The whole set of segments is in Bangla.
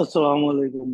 আসসালামু আলাইকুম।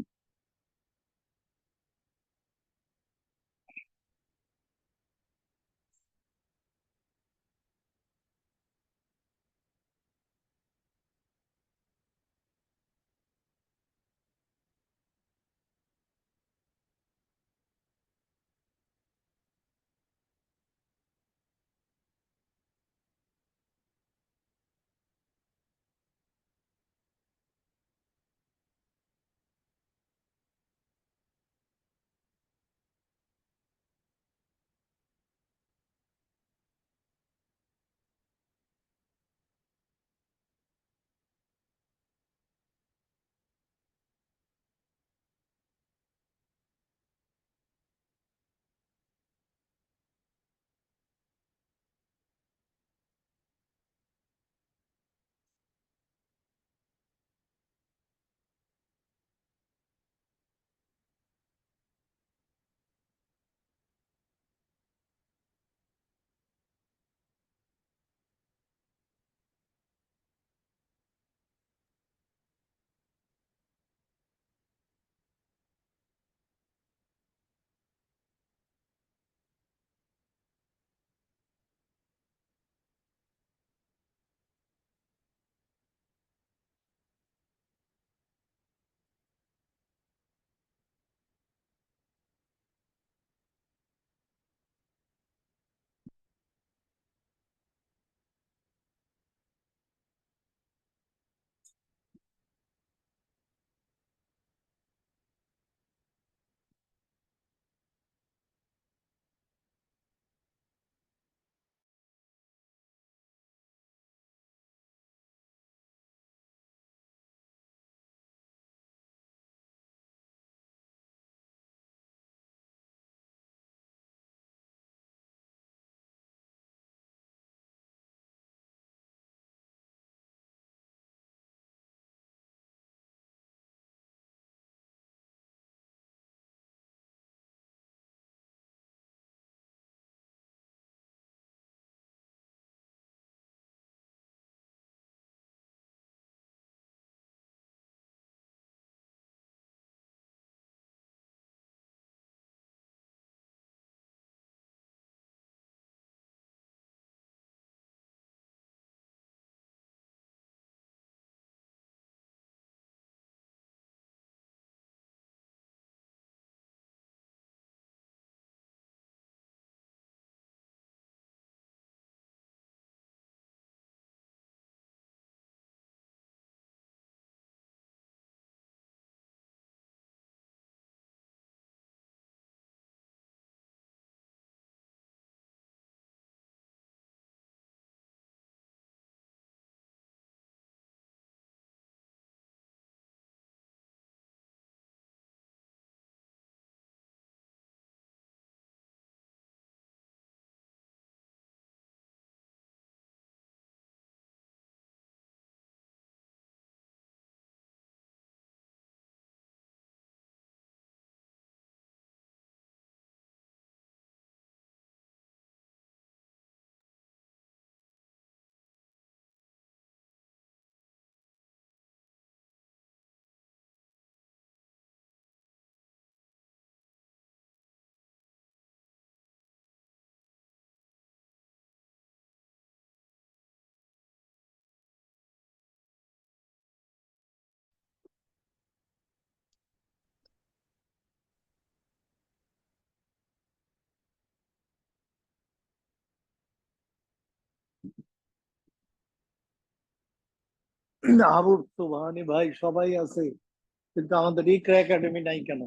আবু সুবহানি ভাই সবাই আছে, কিন্তু আমাদের ইকরা একাডেমি নাই কেন?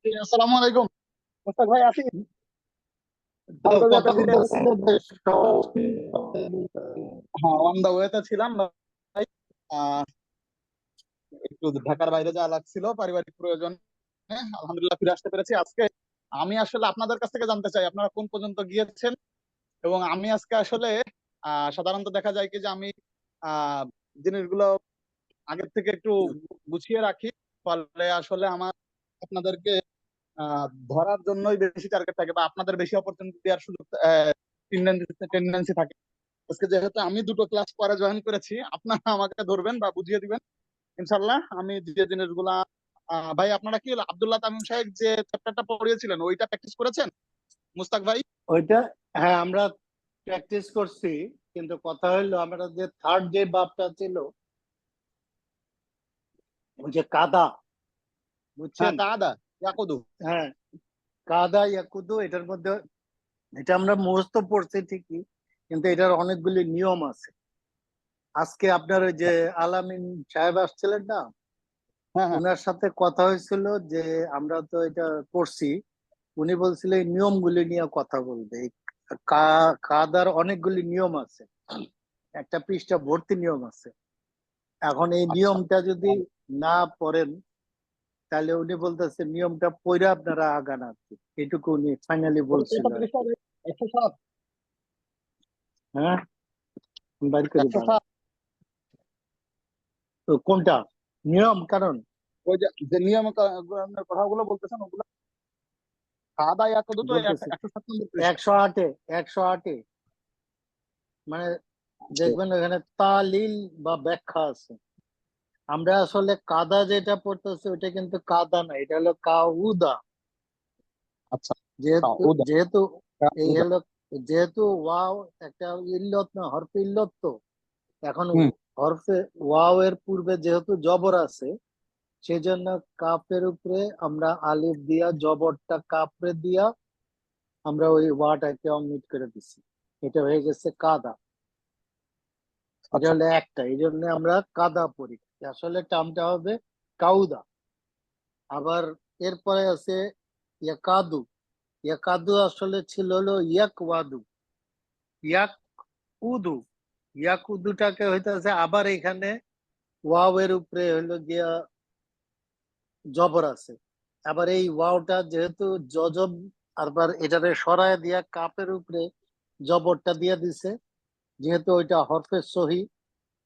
আসসালামু আলাইকুম। মোস্তাক ভাই আছি। তো অন দ্য কথা ওয়েতে ছিলেন? বলতেছে বেশ সহজ। হ্যাঁ, অন দ্য ওয়েতে ছিলাম ভাই। আহ, একটু ঢাকার বাইরে যাওয়া লাগছিল পারিবারিক প্রয়োজন। আলহামদুলিল্লাহ ফিরে আসতে পেরেছি আজকে। আমি আসলে আপনাদের কাছ থেকে জানতে চাই আপনারা কোন পর্যন্ত গিয়েছেন। এবং আমি আজকে আসলে সাধারণত দেখা যায় কি যে আমি আহ জিনিসগুলো আগের থেকে একটু গুছিয়ে রাখি। ফলে আসলে আমার আপনাদেরকে ধরার জন্যই বেশি টার্গেট থাকে বা আপনাদের বেশি অপরচুনিটি দেওয়ার সুযোগ টেন্ডেন্সি থাকে। আজকে যেহেতু আমি দুটো ক্লাস পরে জয়েন করেছি, আপনারা আমাকে ধরবেন বা বুঝিয়ে দিবেন ইনশাল্লাহ আমি যে জিনিসগুলা ভাই আপনারা কি আব্দুল্লাহ তামিম সাহেব যে চ্যাপ্টারটা পড়িয়েছিলেন ওইটা প্র্যাকটিস করেছেন মুস্তাক ভাই? ওইটা, হ্যাঁ আমরা প্র্যাকটিস করছি, কিন্তু কথা হইলো আমরা যে থার্ড যে বাবটা ছিল, ওই যে কাদা, হ্যাঁ বুঝছেন? কাদা ইয়াকুদু। হ্যাঁ, কাদা ইয়াকুদু, এটার মধ্যে এটা আমরা মুখস্থ পড়ছি ঠিকই, কিন্তু এটার অনেকগুলি নিয়ম আছে। আজকে আপনার ওই যে আলামিন সাহেব আসছিলেন না, হ্যাঁ হ্যাঁ ওনার সাথে কথা হয়েছিল যে আমরা তো এটা করছি, উনি বলছিলেন এই নিয়মগুলি নিয়ে কথা বলবে। এই কাদার অনেকগুলি নিয়ম আছে, একটা পৃষ্ঠা ভর্তি নিয়ম আছে। এখন এই আচ্ছা। নিয়মটা যদি না পড়েন, তাহলে উনি বলতেছে নিয়মটা পড়ে আপনারা আগান আর কি, এটুকু উনি ফাইনালি ওটা বলছিল কয়টা আর পৃষ্ঠা কি। ভাই? 107? হ্যাঁ, বাইর করে একশো দাঁড়ান। সাত তো কোনটা নিয়ম? কারণ ওই যে যে নিয়ম কথাগুলো বলতেছেন ওগুলো কাদা ইয়াকুদু তো বলতেছে 107 নম্বর পৃষ্ঠা। 108-এ, 108-এ, মানে আচ্ছা। দেখবেন এখানে তালিল বা ব্যাখ্যা আছে। আমরা আসলে কাদা যেটা পড়তেছি ওটা কিন্তু কাদা না, এটা হলো কাউদা। আচ্ছা যেহেতু উদা যেহেতু এই উদা। হলো, যেহেতু ওয়াও একটা ইল্লত না, হরফে ইল্লত তো। এখন হুম। হরফে ওয়াও এর পূর্বে যেহেতু জবর আছে, সেই জন্য কাপের উপরে আমরা আলিফ দিয়া, জবরটা কাপড়ে দিয়া আমরা ওই ওয়াটাকে অমিট করে দিছি, এটা হয়ে গেছে কাদা। এটা আচ্ছা হলো একটা, এই জন্য আমরা কাদা পড়ি। আসলে টার্মটা হবে কাউদা। আবার এরপরে আছে ইয়াকাদু। ইয়াকাদু আসলে ছিল হলো ইয়াকওয়াদু, ইয়াক উদু। ইয়াক উদুটাকে হইতেছে আবার এখানে ওয়াও এর উপরে হইলো গিয়া জবর আছে। আবার এই ওয়াওটা যেহেতু জজম, আবার এটারে সরায় দিয়া কাপের উপরে জবরটা দিয়ে দিছে, যেহেতু ওইটা হরফে সহি,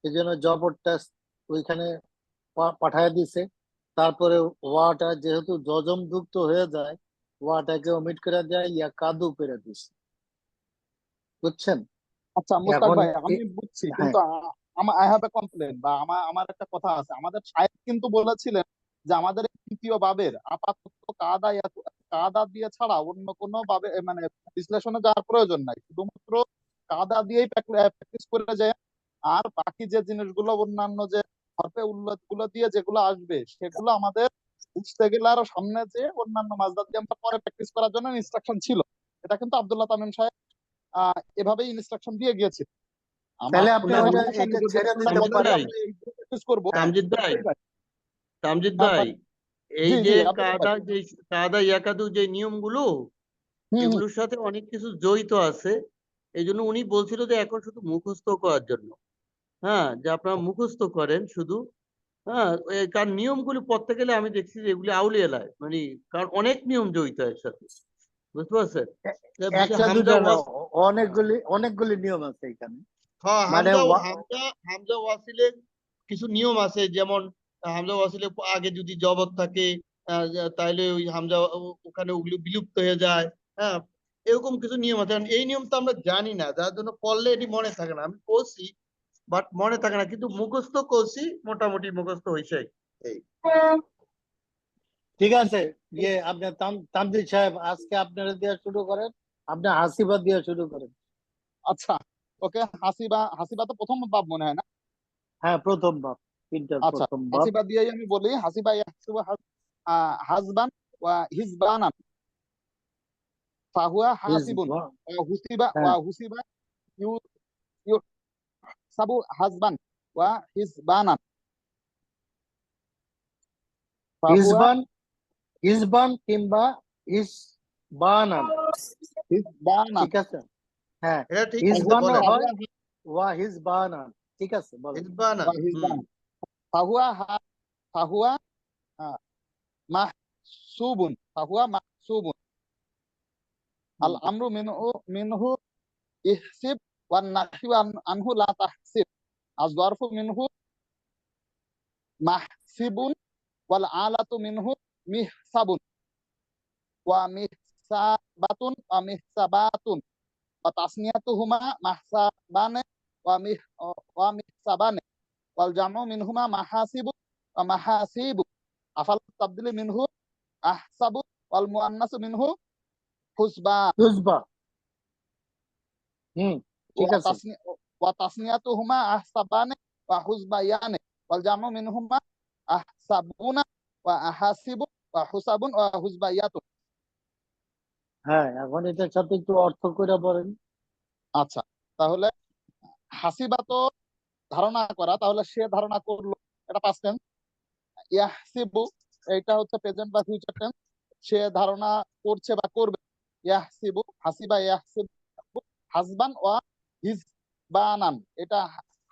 এই জন্য জবরটা ওইখানে পাঠায় দিছে। তারপরে ওয়াটা যেহেতু জজম যুক্ত হয়ে যায়, ওয়াটাকে অমিট করে দেয়, ইয়া কাদু করে দিছে, বুঝছেন? আচ্ছা মুস্তাক এখন ভাই আমি বুঝছি হ্যাঁ, কিন্তু আমার আই হ্যাভ এ কমপ্লেন বা আমার আমার একটা কথা আছে। আমাদের সাহেব কিন্তু বলেছিলেন যে আমাদের এই তৃতীয় বাবের আপাতত কাদা দিয়ে ছাড়া অন্য কোনো ভাবে মানে বিশ্লেষণে যাওয়ার প্রয়োজন নাই, শুধুমাত্র কাদা দিয়েই প্র্যাকটিস করে যায়। আর বাকি যে জিনিসগুলো অন্যান্য যে হরফে উল্লেখ গুলো দিয়ে যেগুলো আসবে সেগুলো আমাদের বুঝতে গেলে আরো সামনে যে অন্যান্য মাসদার দিয়ে আমরা পরে প্র্যাকটিস করার জন্য ইনস্ট্রাকশন ছিল। এটা কিন্তু আব্দুল্লাহ তামিম সাহেব এভাবেই ইনস্ট্রাকশন দিয়ে গিয়েছে। আমার তাহলে আপনি আপনার তাম- ওইটা মনে হয় এটা যদি ছেড়ে দিতে তামজিৎ আমরা পারেন। ভাই, প্র্যাকটিস করবো হ্যাঁ, তামজিৎ ভাই, ঠিক আছে। তামজিৎ হ্যাঁ ভাই, ভাই। এই জি জি যে আব্দুল্লাহ ভাই। কাদা ইয়াকাদু যে নিয়মগুলো, হুম হুম। এগুলোর সাথে অনেক কিছু জড়িত আছে। এই জন্য উনি বলছিল যে এখন শুধু মুখস্থ করার জন্য, হ্যাঁ, যে আপনারা মুখস্থ করেন শুধু। হ্যাঁ, কারণ নিয়মগুলো পড়তে গেলে আমি দেখছি যে এগুলি আউলিয়া লাগে, মানে কারণ অনেক নিয়ম জড়িত একসাথে, বুঝতে পারছেন? একটা হামজা দুটা না, ওয়াস, অনেকগুলি অনেকগুলি নিয়ম আছে এখানে। হ্যাঁ, মানে হামজা হামজা হামজা ওয়াসিলের কিছু নিয়ম আছে, যেমন হামজা ওয়াসিলের আগে যদি জবর থাকে, তাইলে ওই হামজা ওখানে ওগুলো বিলুপ্ত হয়ে যায়। হ্যাঁ, এরকম কিছু নিয়ম আছে। কারণ এই নিয়ম তো আমরা জানি না, যার জন্য পড়লে এটি মনে থাকে না। আমি পড়ছি বাট মনে থাকে না, কিন্তু মুখস্থ করছি, মোটামুটি মুখস্থ হয়েছে। এই ঠিক আছে, ইয়ে আপনার তামজিদ সাহেব আজকে আপনারা দিয়ে শুরু করেন, আপনি হাসিবা দিয়ে শুরু করেন। আচ্ছা ওকে। হাসিবা হাসিবা তো প্রথম বাব মনে হয় না? হ্যাঁ, প্রথম বাব, তিনটার আচ্ছা প্রথম বাব। হাসিবা দিয়েই আমি বলি। হাসিবা ইয়াহসিবু হাসবান ওয়া হিসবানান ফাহুয়া ইজ, হাসিবুন ওয়া হ্যাঁ, হুসিবা ইউ ইউহসাবু হাসবান ওয়া হিসবানান ফাহুয়া ইজবান, ইজবান কিংবা ইসবানান, হিসবানান ঠিক আছে। হ্যাঁ, এটা ঠিক আছে, ইজবানও বলেন। হয়, ফাহুয়া ওয়া হিজবানান, ঠিক আছে বলেন। ইসবানান, ওয়া হিসবানান ফাহুয়া ফাহুয়া আহ, মাহসুবুন ফাহুয়া মাহসুবুন আল হুম। আমরু মিনহু মিনহু ইহসিব ওয়ান নাহয়ু আনহু লা তাহসিব। আয-যরফু মিনহু মাহসিবুন ওয়াল আলাতু মিনহু মিহসাবুন ওয়া মিহসাবাতুন ওয়া তাসনিয়াতুহুমা মাহসাবানে ওয়া মিহসাবানে ওয়াল জামউ মিনহুমা মাহাসিবু মাহাসিবু আফাল তাবদিলি মিনহু আহসাবু ওয়াল মুআন্নাসু মিনহু হুসবা হুসবা। ঠিক ওয়া আছে। তাসনি ওয়া তাসনিয়াতুহুমা আহসাবানে ওয়া হুসবায়ানে ওয়াল জামু মিনহুমা আহসাবুনা ওয়া আহাসিবু ওয়া হুসাবুন ওয়া হুসবায়াতুন। হ্যাঁ, এখন এটার সাথে একটু অর্থ করে বলেন। আচ্ছা, তাহলে হাসিবা তো ধারণা করা, তাহলে সে ধারণা করলো, এটা পাস্ট টেন্স। ইয়াহসিবু এটা হচ্ছে প্রেজেন্ট বা ফিউচার টেন্স, সে ধারণা করছে বা করবে। ইয়াহসিবু হাসিবা ইয়াহসিবু হাসবান ওয়া হিজবানান, এটা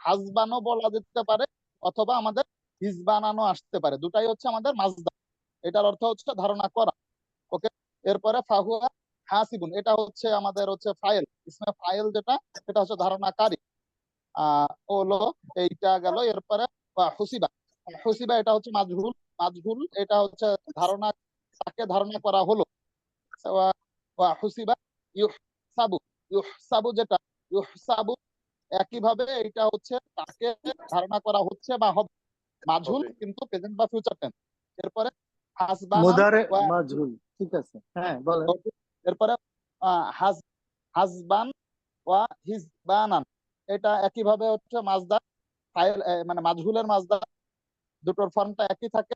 হাসবানও বলা যেতে পারে অথবা আমাদের হিজবানানও আসতে পারে, দুটাই হচ্ছে আমাদের মাজদার। এটার অর্থ হচ্ছে ধারণা করা। ওকে, এরপরে ফাহুয়া হাসিবুন এটা হচ্ছে আমাদের হচ্ছে ফাইল, ইসমে ফাইল যেটা, সেটা হচ্ছে ধারণাকারী। হলো এইটা গেল। এরপরে হুসিবা, হুসিবা এটা হচ্ছে মাজহুল, মাজহুল এটা হচ্ছে ধারণা, তাকে ধারণা করা হলো। হুসিবা ইউহসাবু, ইউহসাবু যেটা, ইউহসাবু একইভাবে এটা হচ্ছে তাকে ধারণা করা হচ্ছে বা হবে, মাজহুল কিন্তু প্রেজেন্ট বা ফিউচার টেন্স। এরপরে হাসবানান মুদারে মাজহুল। ঠিক আছে, হ্যাঁ বলেন। এরপরে হাজ হাসবান ওয়া হিজবানান এটা একইভাবে হচ্ছে মাজদার, ফাইল মানে মাজহুলের মাজদার, দুটোর ফর্মটা একই থাকে।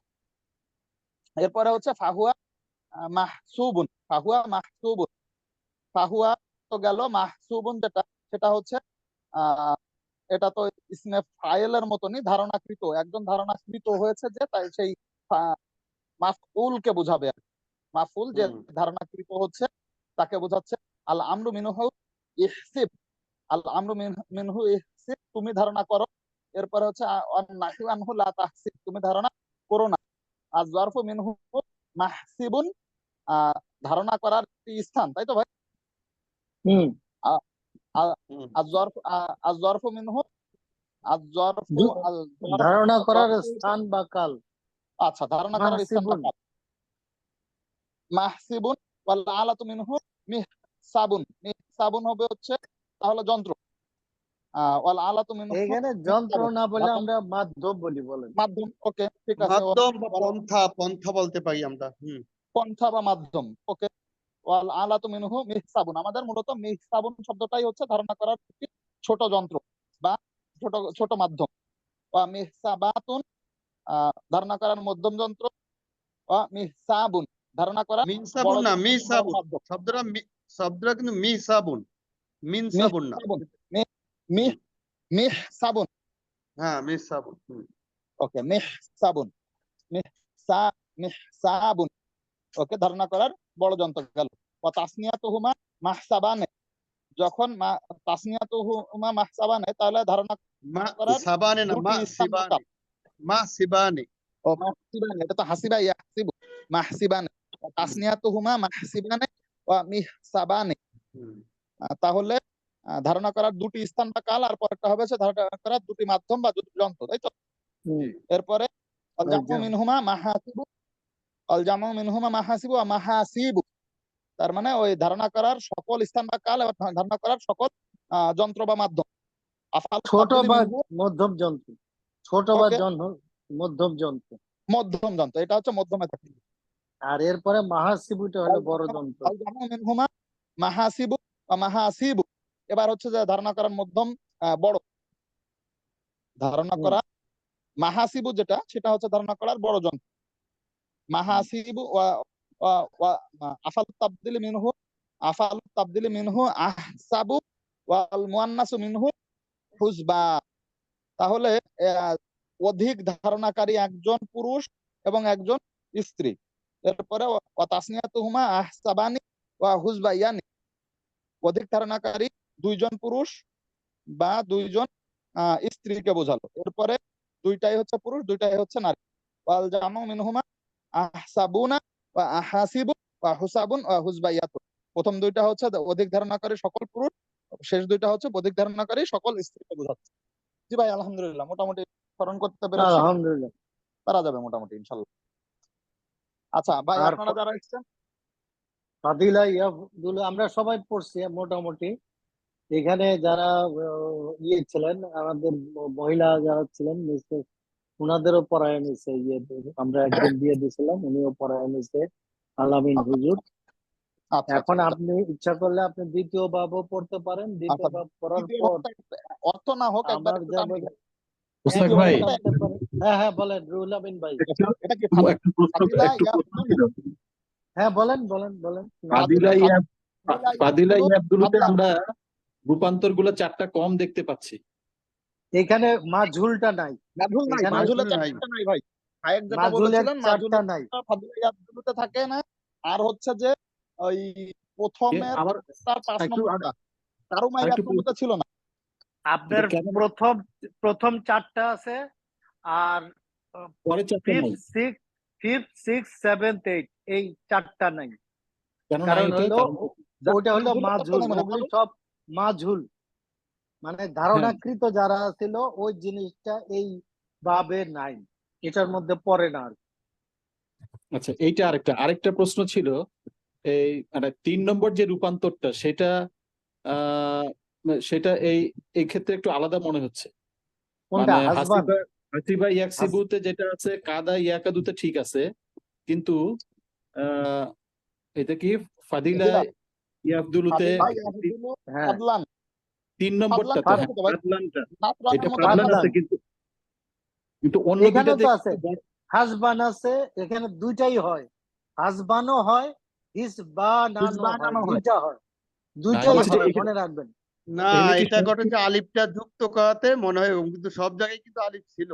এরপরে হচ্ছে ফাহুয়া মাহসুবুন, ফাহুয়া মাহসুবুন, ফাহুয়া তো গেল। মাহসুবুন যেটা, সেটা হচ্ছে আহ এটা তো ইসমে ফাইলের মতনই, ধারণাকৃত, একজন ধারণাকৃত হয়েছে যে, তাই সেই মাফউলকে বোঝাবে আর কি। মাফউল যে ধারণাকৃত হচ্ছে তাকে বোঝাচ্ছে। আল আমরু মিনহু ইহসিব, আল আমরু মিনহু ইহসিব তুমি ধারণা করো। এরপরে হচ্ছে নাহি আনহু লা তাহসিব তুমি ধারণা করো না। আর জরফু মিনহু মাহসিবুন ধারণা করার একটি স্থান, তাই তো ভাই? হুম। আজ-জরফু মিনহু, আজ-জরফু জু- আল-জরফ ধারণা করার জরফু, স্থান বা কাল। আচ্ছা ধারণা করার স্থান বা মাহসিবুন। কাল। মাহসিবুন ওয়াল আলাতু মিনহু মিহসাবুন, মিহসাবুন হবে হচ্ছে তাহলে যন্ত্র। ওয়াল আলাতু মিনহু এখানে যন্ত্র মিহসাবুন না বলে আমরা মাধ্যম বলি, বলেন। মাধ্যম। ওকে, ঠিক আছে। মাধ্যম বা পন্থা, পন্থা বলতে পারি আমরা। পন্থা বা মাধ্যম। ওকে, ওয়াল আলাতু মিনহু মিহসাবুন, আমাদের মূলত মিহসাবুন শব্দটাই হচ্ছে ধারণা করার একটি ছোট যন্ত্র বা ছোট ছোট মাধ্যম। ওয়া মিহসাবাতুন ধারণা করার মধ্যম যন্ত্র। ওয়া মিহসাবুন ধারণা করা মিনসাবুন বড় না, যন্ত্র, বড় মিসাবুন মাধ্যম। শব্দটা কিন্তু মিসাবুন, মিনসাবুন না। মিহসাবুন, মিহ মিহসাবুন। হ্যাঁ, মিসাবুন। ওকে, মিহসাবুন, মিহসা মিহসাবুন ওকে, ধারণা করার বড় যন্ত্র গেল। ওয়া তাসনিয়াতুহুমা মাহসাবানে, যখন তাসনিয়াতুহুমা মাহসাবানে তাহলে ধারণা মা করার সাবানে না, মা দুটি স্থান বা সিবানে, কাল। মা সিবানে। ও মাহসিবানে, এটা তো হাসিবা ইয়াহসিবু, মাহসিবানে। তাসনিয়াতুহুমা মাহসিবানে ওয়া মিহসাবানে। তাহলে ধারণা করার দুটি স্থান বা কাল, আর পরেরটা হবে হচ্ছে ধারণা করার দুটি মাধ্যম বা দুটি যন্ত্র, তাই তো? হুম। এরপরে আল জামু একদম। মিনহুমা মাহাসিবু, আল জামু মিনহুমা মাহাসিবু ওয়া মাহাসিবু, তার মানে ওই ধারণা করার সকল স্থান বা কাল এবং ধারণা করার সকল যন্ত্র বা মাধ্যম। আফআল ছোট তাবদীলি বা মিনহু, মধ্যম যন্ত্র। ছোট বা ওকে, মধ্যম যন্ত্র। মধ্যম যন্ত্র, এটা হচ্ছে মধ্যমে থাকে। আর এরপরে মাহাসিবুটা হলো বড় যন্ত্র। আল জামু মিনহুমা মাহাসিবু ওয়া মাহাসিবু, এবার হচ্ছে যে ধারণা করার মধ্যম বড়, ধারণা হুম। করা মাহাসিবু যেটা, সেটা হচ্ছে ধারণা করার বড় যন্ত্র। মাহাসিবু ওয়া ওয়া ওয়া আফআল তাবদীলি মিনহু, আফআল তাবদীলি মিনহু আহসাবু ওয়াল মুআন্নাসু মিনহু হুসবা, তাহলে আহ, অধিক ধারণাকারী একজন পুরুষ এবং একজন স্ত্রী। এরপরে ওয়া তাসনিয়াতুহুমা আহসাবানি ওয়া হুসবায়ানি, অধিক ধারণাকারী দুইজন পুরুষ বা দুইজন স্ত্রীকে বোঝালো। এরপরে দুইটাই হচ্ছে পুরুষ, দুইটাই হচ্ছে নারী। ওয়াল জামু মিনহুমা আহসাবুনা ওয়া আহাসিবু ওয়া হুসাবুন ওয়া হুসবাইয়াতুন, প্রথম দুইটা হচ্ছে অধিক ধারণাকারী সকল পুরুষ, শেষ দুইটা হচ্ছে অধিক ধারণাকারী সকল স্ত্রীকে বোঝাচ্ছে। জি ভাই, আলহামদুলিল্লাহ মোটামুটি স্মরণ করতে পেরেছি, আলহামদুলিল্লাহ। পারা যাবে মোটামুটি ইনশাল্লাহ। আচ্ছা ভাই, আর আপনারা যারা এসেছেন, ফাদিলা ইয়াগুলো আমরা সবাই পড়ছি মোটামুটি। এখানে যারা ইয়ে ছিলেন, আমাদের মহিলা যারা ছিলেন, মিসেস উনাদেরও পড়ায় নিছে আমরা একদিন দিয়ে দিছিলাম, উনিও পড়ায় নিছে, আলামিন হুজুর। আচ্ছা আচ্ছা এখন আপনি ইচ্ছা করলে আপনি দ্বিতীয় বাবও পড়তে পারেন, দ্বিতীয় আচ্ছা। বাব পড়ার দ্বিতীয় পর ভাবটা অর্থ না হোক, একবার আমার একটু যা টান বলে দিবেন। মুস্তাক দ্বিতীয় ভাই, একটু ভাবটা টানতে পারেন। হ্যাঁ হ্যাঁ, বলেন রুহুল আমিন ভাই। এটা কি ফাদ- একটু প্রশ্ন ফাদিলা একটু প্রশ্ন ইয়াবদুল, ছিল। হ্যাঁ বলেন বলেন বলেন। ফাদিলা ইয়াব ফাদিলা ইয়াবদুল ইয়াবদুলুতে ফাদলান। আমরা রূপান্তর গুলো 4টা কম দেখতে পাচ্ছি। এখানে মাঝুলটা নাই, মাঝুল নাই, এখানে মাঝুলে মাঝুল নাই। চারটা নাই ভাই। ভাইয়ের যেটা মাঝুলের বলেছিলেন, মাঝুল চারটা নাই। ফাদিলা ইয়াবদুলুতে থাকে না। আর হচ্ছে যে ওই প্রথমের আবার 5 একটু নম্বরটা কারুমা আরেকটু ইয়াবদুলুতে ছিল না। আপনার এটা কেন প্রথম প্রথম চারটা আছে, আর পরে 4টা নাই? ফিফথ সিক্স সেভেন্থ এইট এই চারটা নাই। কেন নাই কারণ এটা? হলো কারণ ওটা হলো মাঝুলের চারটা মাঝুল, নাই মানে ওগুলি সব মাঝুল, মানে ধারণাকৃত যারা ছিল ওই জিনিসটা এই ভাবে নাই, এটার মধ্যে পড়ে না আর কি। আচ্ছা, এইটা আরেকটা প্রশ্ন ছিল। এই মানে 3 নম্বর যে রূপান্তরটা, আহ সেটা এই ক্ষেত্রে একটু আলাদা মনে হচ্ছে। কোনটা? মানে হাসবান? হাসিবা ইয়াকসিবুতে যেটা আছে, কাদা ইয়াকাদুতে ঠিক আছে, কিন্তু আহ এটা কি ফাদিলা ফাদিলা ইয়াবদুলুতে ফাদিলা ইয়াবদুলু হ্যাঁ ফাদলান। 3 ফাদলান নম্বরটাতে, ঠিক হ্যাঁ আছে ভাই, ফাদলানটা, এটা নাতরানের মতো ফাদলান ছিল। আছে, ফাদলান কিন্তু কিন্তু অন্য এখানেও দুইটাতে তো একটু আছে, হাসবান আছে, এখানে দুইটাই হয়, হাসবানও হয়, হিসবানানও হয়, হিজবানানো হয়। দুইটা হয়, না, দুইটাই বলছি যে হয়, এখানে মনে রাখবেন। না, এখানে কি এটা ঘটেছে আলিফটা যুক্ত করাতে মনে হয়, কিন্তু সব জায়গায় কিন্তু আলিফ ছিল।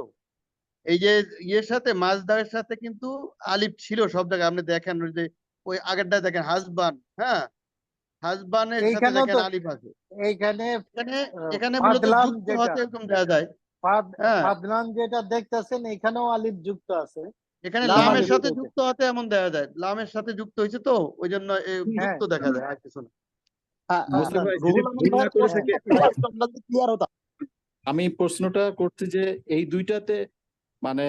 এই যে ইয়ের সাথে মাজদারের সাথে কিন্তু আলিফ ছিল সব জায়গায়। আপনি দেখেন ওই যে ওই আগেরটা দেখেন হাসবান, হ্যাঁ, হাসবানের সাথে এইখানেও দেখেন তো, আলিফ আছে। এইখানে এখানে এখানে মূলত ফাদলান যুক্ত যেটা, হতে এরকম দেখা যায়। হ্যাঁ, ফাদলান যেটা দেখতেছেন এখানেও আলিফ যুক্ত আছে, এখানে লাম লামের আলিফ সাথে থেকে। যুক্ত হতে এমন দেখা যায়, লামের সাথে যুক্ত হয়েছে তো ওই জন্য হ্যাঁ যুক্ত দেখা যায়, আর কিছু না। মুসলিম ফাদলান। ভাই যদি রুহুল আমিন ভুল না ভাইয়ের করে প্রশ্ন থাকে, ক্লিয়ার হতো। আমি প্রশ্নটা করছি যে এই দুইটাতে মানে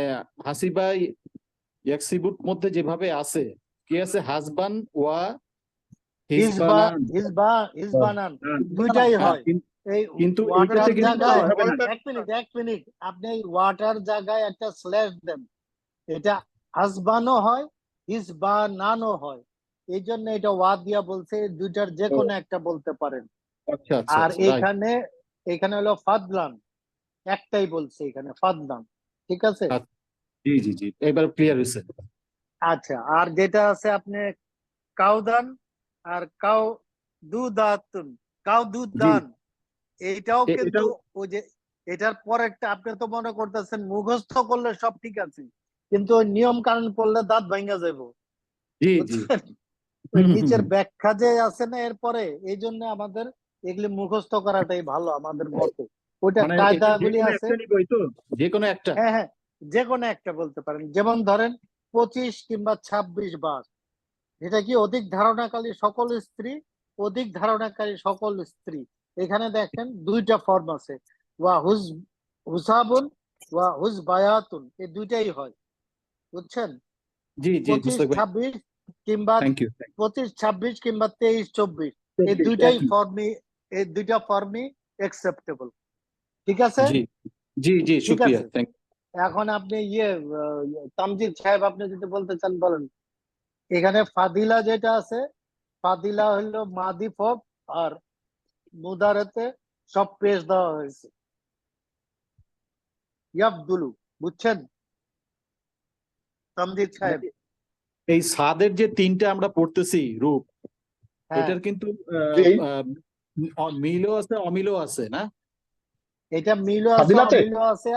হাসিবা ইয়াকসিবুর মধ্যে যেভাবে আছে, কি আছে হাসবান ওয়া হিসবানান। হিজবানান দুইটাই হ্যাঁ, হয়। এই কিন্তু ওয়াটার এইটাতে কিন্তু জায়গায়, এইভাবে না। বলতে এক মিনিট এক মিনিট, আপনি এই ওয়াটার জায়গায় একটা স্ল্যাশ দেন, এটা হাসবানও হয়, হিজবানানও হয়, এই জন্য এটা ওয়া দিয়া বলছে, এই দুইটার যে কোনো একটা বলতে পারেন। আচ্ছা আচ্ছা আর আচ্ছা, রাইট। এখানে এখানে হলো ফাদলান, একটাই বলছে এখানে ফাদলান, ঠিক আছে। জি জি জি, এবার ক্লিয়ার হয়েছে। আচ্ছা, আর যেটা আছে আপনি কাউদান আর দুদাতুন, জি, কাউদুদান, এইটাও কিন্তু এটাও ওই যে এটার পরেরটা আপনি তো মনে করতেছেন মুখস্থ করলে সব ঠিক আছে, কিন্তু ওই নিয়ম কানুন পড়লে দাঁত ভাঙা যাবো, জি জি। বুঝছেন। ওই নিচের ব্যাখ্যা যে আছে না এরপরে, এই জন্য আমাদের এগুলি মুখস্থ করাটাই ভালো আমাদের মতে। ওইটা মানে এটা যে কায়দাগুলি কোনো আছে। একটা নিবই তো, যে কোনো একটা। হ্যাঁ হ্যাঁ, যে কোনো একটা বলতে পারেন, যেমন ধরেন 25 কিংবা 26 বার, এটা কি অধিক ধারণাকারী সকল স্ত্রী, অধিক ধারণাকারী সকল স্ত্রী, এখানে দেখেন দুইটা ফর্ম আছে, ওয়া হুসাবুন ওয়া হুসবায়াতুন, এই দুইটাই হয়, বুঝছেন। জি জি 25 মুস্তাক ভাই, 26 কিংবা থ্যাংক ইউ। 25 26 কিংবা 23 24, এই দুইটাই ফর্মই, এই দুইটা ফর্মই একসেপ্টেবল, ঠিক আছে। জি জি জি, ঠিক শুক্রিয়া, আছে, থ্যাংক। এখন আপনি তামজিদ সাহেব, আপনি যদি বলতে চান বলেন। এখানে ফাদিলা যেটা আছে, ফাদিলা হলো মাদিফ অফ, আর মুদারেতে সব পেশ দেওয়া হয়েছে, ইয়াবদুলু, বুঝছেন তামজিদ সাহেব। এই সাদের যে 3টা আমরা পড়তেছি রূপ, হ্যাঁ, এটার কিন্তু জি, মিলও আছে অমিলও আছে না? এটা মিলও আছে ফাদিলাতে অমিলও আছে,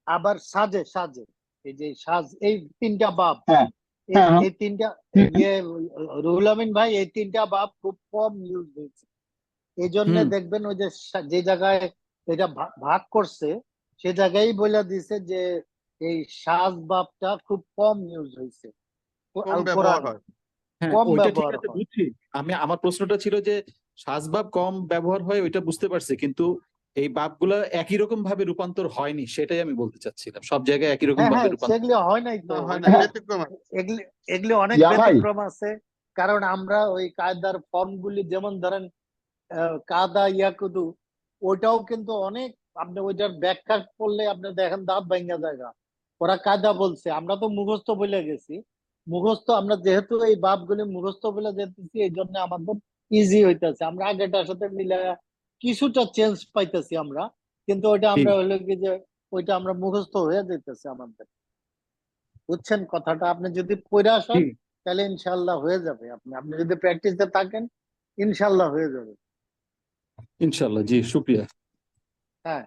আবার সাজে সাজে, এই যে সাজ, এই তিনটা বাব, হ্যাঁ এই হ্যাঁ হ্যাঁ। এই তিনটা, ইয়ে রুহুল আমিন ভাই, এই তিনটা বাব খুব কম ইউজ হয়েছে, এই জন্য হুম। দেখবেন ওই যে যে জায়গায় এটা ভাগ করছে, সে জায়গায় বলে দিছে যে এই সাজ বাবটা খুব কম ইউজ হয়েছে কম আল ব্যবহার কোরআনে, হয়। হ্যাঁ, কম ওইটা ঠিক ব্যবহার আছে, হয়। বুঝছি। আমার প্রশ্নটা ছিল যে সাজবাব কম ব্যবহার হয়, ওইটা বুঝতে পারছি, কিন্তু এই বাবগুলা একই রকম ভাবে রূপান্তর হয়নি, সেটাই আমি বলতে চাচ্ছিলাম। সব জায়গায় একই রকম হ্যাঁ ভাবে হ্যাঁ, রূপান্তর। সেগুলি হয় নাই তো, না, হয় ওই না, যে ব্যতিক্রম আছে। এগুলি এগুলি অনেক ইয়া ভাই, ব্যতিক্রম আছে, কারণ আমরা ওই কায়দার ফর্ম গুলি, যেমন ধরেন কাদা ইয়াকুদু, ওটাও কিন্তু অনেক, আপনি ওইটার ব্যাখ্যা করলে আপনি দেখেন দাঁত ভাঙা জায়গা, ওরা কাদা বলছে, আমরা তো মুখস্থ বলে গেছি। মুখস্থ আমরা যেহেতু এই বাপগুলি মুখস্থ বলে যেতেছি, এই জন্য আমাদের ইজি হইতেছে। আমরা আগেটার সাথে মিলে কিছুটা চেঞ্জ পাইতেছি আমরা, কিন্তু ওইটা আমরা হলো কি যে ওইটা আমরা মুখস্থ হয়ে যেতেছে আমাদের। বুঝছেন কথাটা? আপনি যদি পড়ে আসেন জি। তাহলে ইনশাল্লাহ হয়ে যাবে। আপনি আপনি যদি প্র্যাকটিসে থাকেন ইনশাল্লাহ হয়ে যাবে। ইনশাল্লাহ, জি, শুক্রিয়া। হ্যাঁ,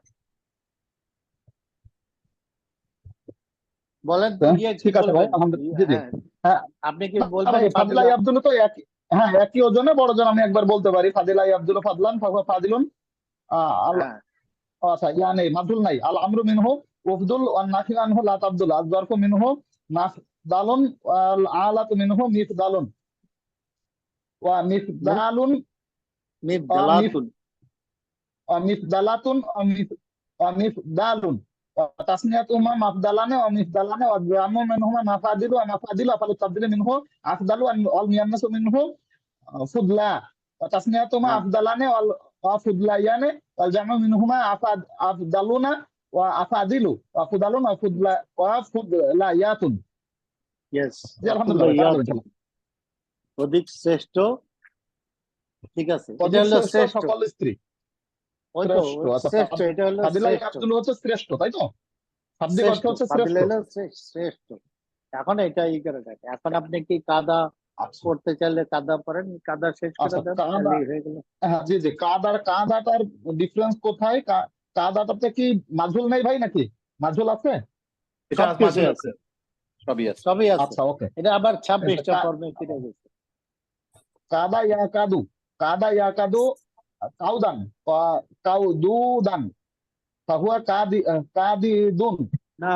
বলেন হ্যাঁ, ইয়ে কি ঠিক আছে ভাই, বলবেন? আলহামদুলিল্লাহ, জি জি। হ্যাঁ, হ্যাঁ, আপনি কি না বলবেন ভাই, ফাদিলা ফাদিলা? আব্দুল তো একই, হ্যাঁ একই ওজনে বড়জন, আমি একবার বলতে পারি ফাদিলা আব্দুল ফাদলান ফাদিলুন। হ্যাঁ, আচ্ছা, ইয়া নেই, মাদুল নাই। আল আমরু মিনহু উফদুল ওয়ান নাফি আনহু লা তাবদুল, আজ যরফু মিনহু মাফদালুন ওয়াল আলাতু মিনহু মিফদালুন ওয়া মিফদালুন ওয়া মিফদালাতুন। মিফদালাতুন ওয়া মিফদালুন ওয়া তাসনিয়াতুহুমা মাফদালানে ওয়া মিফদালানে ওয়া জামু মিনহুমা মাফাদিলু ওয়া মাফাদিলু আফালু তাবদিল মিনহু আফদালু ওয়াল মিয়ান্নাসু মিনহু ফুদলা ওয়া তাসনিয়াতুহুমা হ্যাঁ, আফদালানে ওয়া ফুদলায়ানে ওয়াল জামু মিনহুমা আফদালুনা ওয়া আফাদিলু ওয়া ফুদালুন ওয়া ফুদলায়াতুন। ইয়েস, জি, আলহামদুলিল্লাহ ভাই, পারা যাবে। অধিক শ্রেষ্ঠ। ঠিক আছে, এটা অধিক হলো শ্রেষ্ঠ শ্রেষ্ঠ। সকল স্ত্রী। ওই তো শ্রেষ্ঠ, আচ্ছা, শ্রেষ্ঠ, এটা হলো ফাদিলা শ্রেষ্ঠ। আব্দুল হচ্ছে শ্রেষ্ঠ, তাই তো? শাব্দিক অর্থ শ্রেষ্ঠ হচ্ছে ফাদিল শ্রেষ্ঠ। হলো শ্রেষ্ঠ। এখন এটা ই করে থাকে। এখন আপনি কি কাদা আচ্ছা করতে চাইলে কাদা পড়েন, কাদা শেষ করে আচ্ছা, দেন, কাদা, তাহলেই হয়ে গেল। হ্যাঁ জি জি, কাদাটার ডিফারেন্স কোথায়? কাদাটাতে কি মাঝুল নেই ভাই নাকি মাঝুল আছে? এটা সবকিছু মাঝুল আছে, আছে, সবই আছে। সবই আছে। আচ্ছা, ওকে। এটা আবার 26টা ফর্মে ফিরে গেছে। কাদা ইয়া কাদু, কাদা ইয়া কাদু কাউদান কাউদুদান ফাহুয়া কাদিদুন না,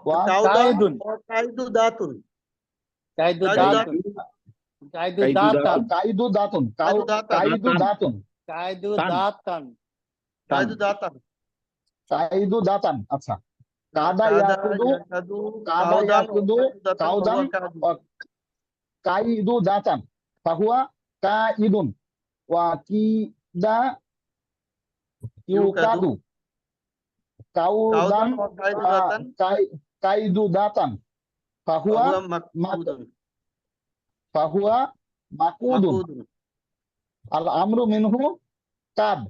ওয়া কাউদান কাইদুন, ও কাইদু দাতুন। কাইদু কাইদু দাতুন, দাতুন। কাইদু কাইদু দাতান, কাইদু দাতুন কাইদু দাতান। কাইদু দাতুন কাইদু তান, দাতান। তান। কাইদু দাতান। কাইদু দাতান। আচ্ছা, কাদা কাদা ইয়াকুদু, ইয়াকাদু কাদা কাউদান ও ইয়াকুদু কাইদু দাতান কাউদান ফাহুয়া কাইদু। কাইদু দাতান ফাহুয়া কাইদুন ওয়া কিদা ইউকাদু ইউকাদু কাউদান কাউদান ও কাইদু ওয়া দাতান কাইদু দাতান ফাহুয়া ফাহুয়া মাক- মাকুদুন। ফাহুয়া মাকুদুন। মাকুদুন। আল আমরু মিনহু কাদ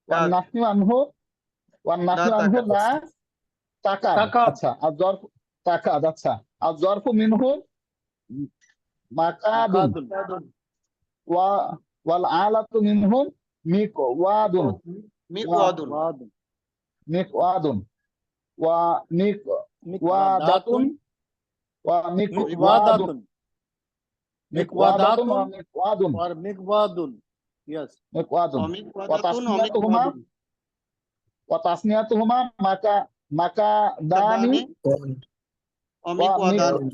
ওয়ান কাদ নাফিউ আনহু লা তাকাদ। লা তাকাদ। তাকাদ। আচ্ছা, আর জরফ তাকাদ। আচ্ছা, আর জরফু মিনহু মাকাদুন মাকাদুন। ওয়া ওয়াল আলাতু মিনহু মিকওয়াদুন ওয়া মিকওয়াদুন। ওয়াদুন। মিকওয়াদুন ওয়া মিকওয়াদাতুন মিকওয়াদাতুন। ওয়া মিকওয়াদুন মিকওয়াদাতুন। ওয়া মিকওয়াদুন और मिकवादुन। यस। মিকওয়াদুন ওয়া মিকওয়াদাতুন ও তাসনিয়াতুহুমা মিকওয়াদুন। মাকাদানি দানি ও ওয়া মিকওয়াদানি।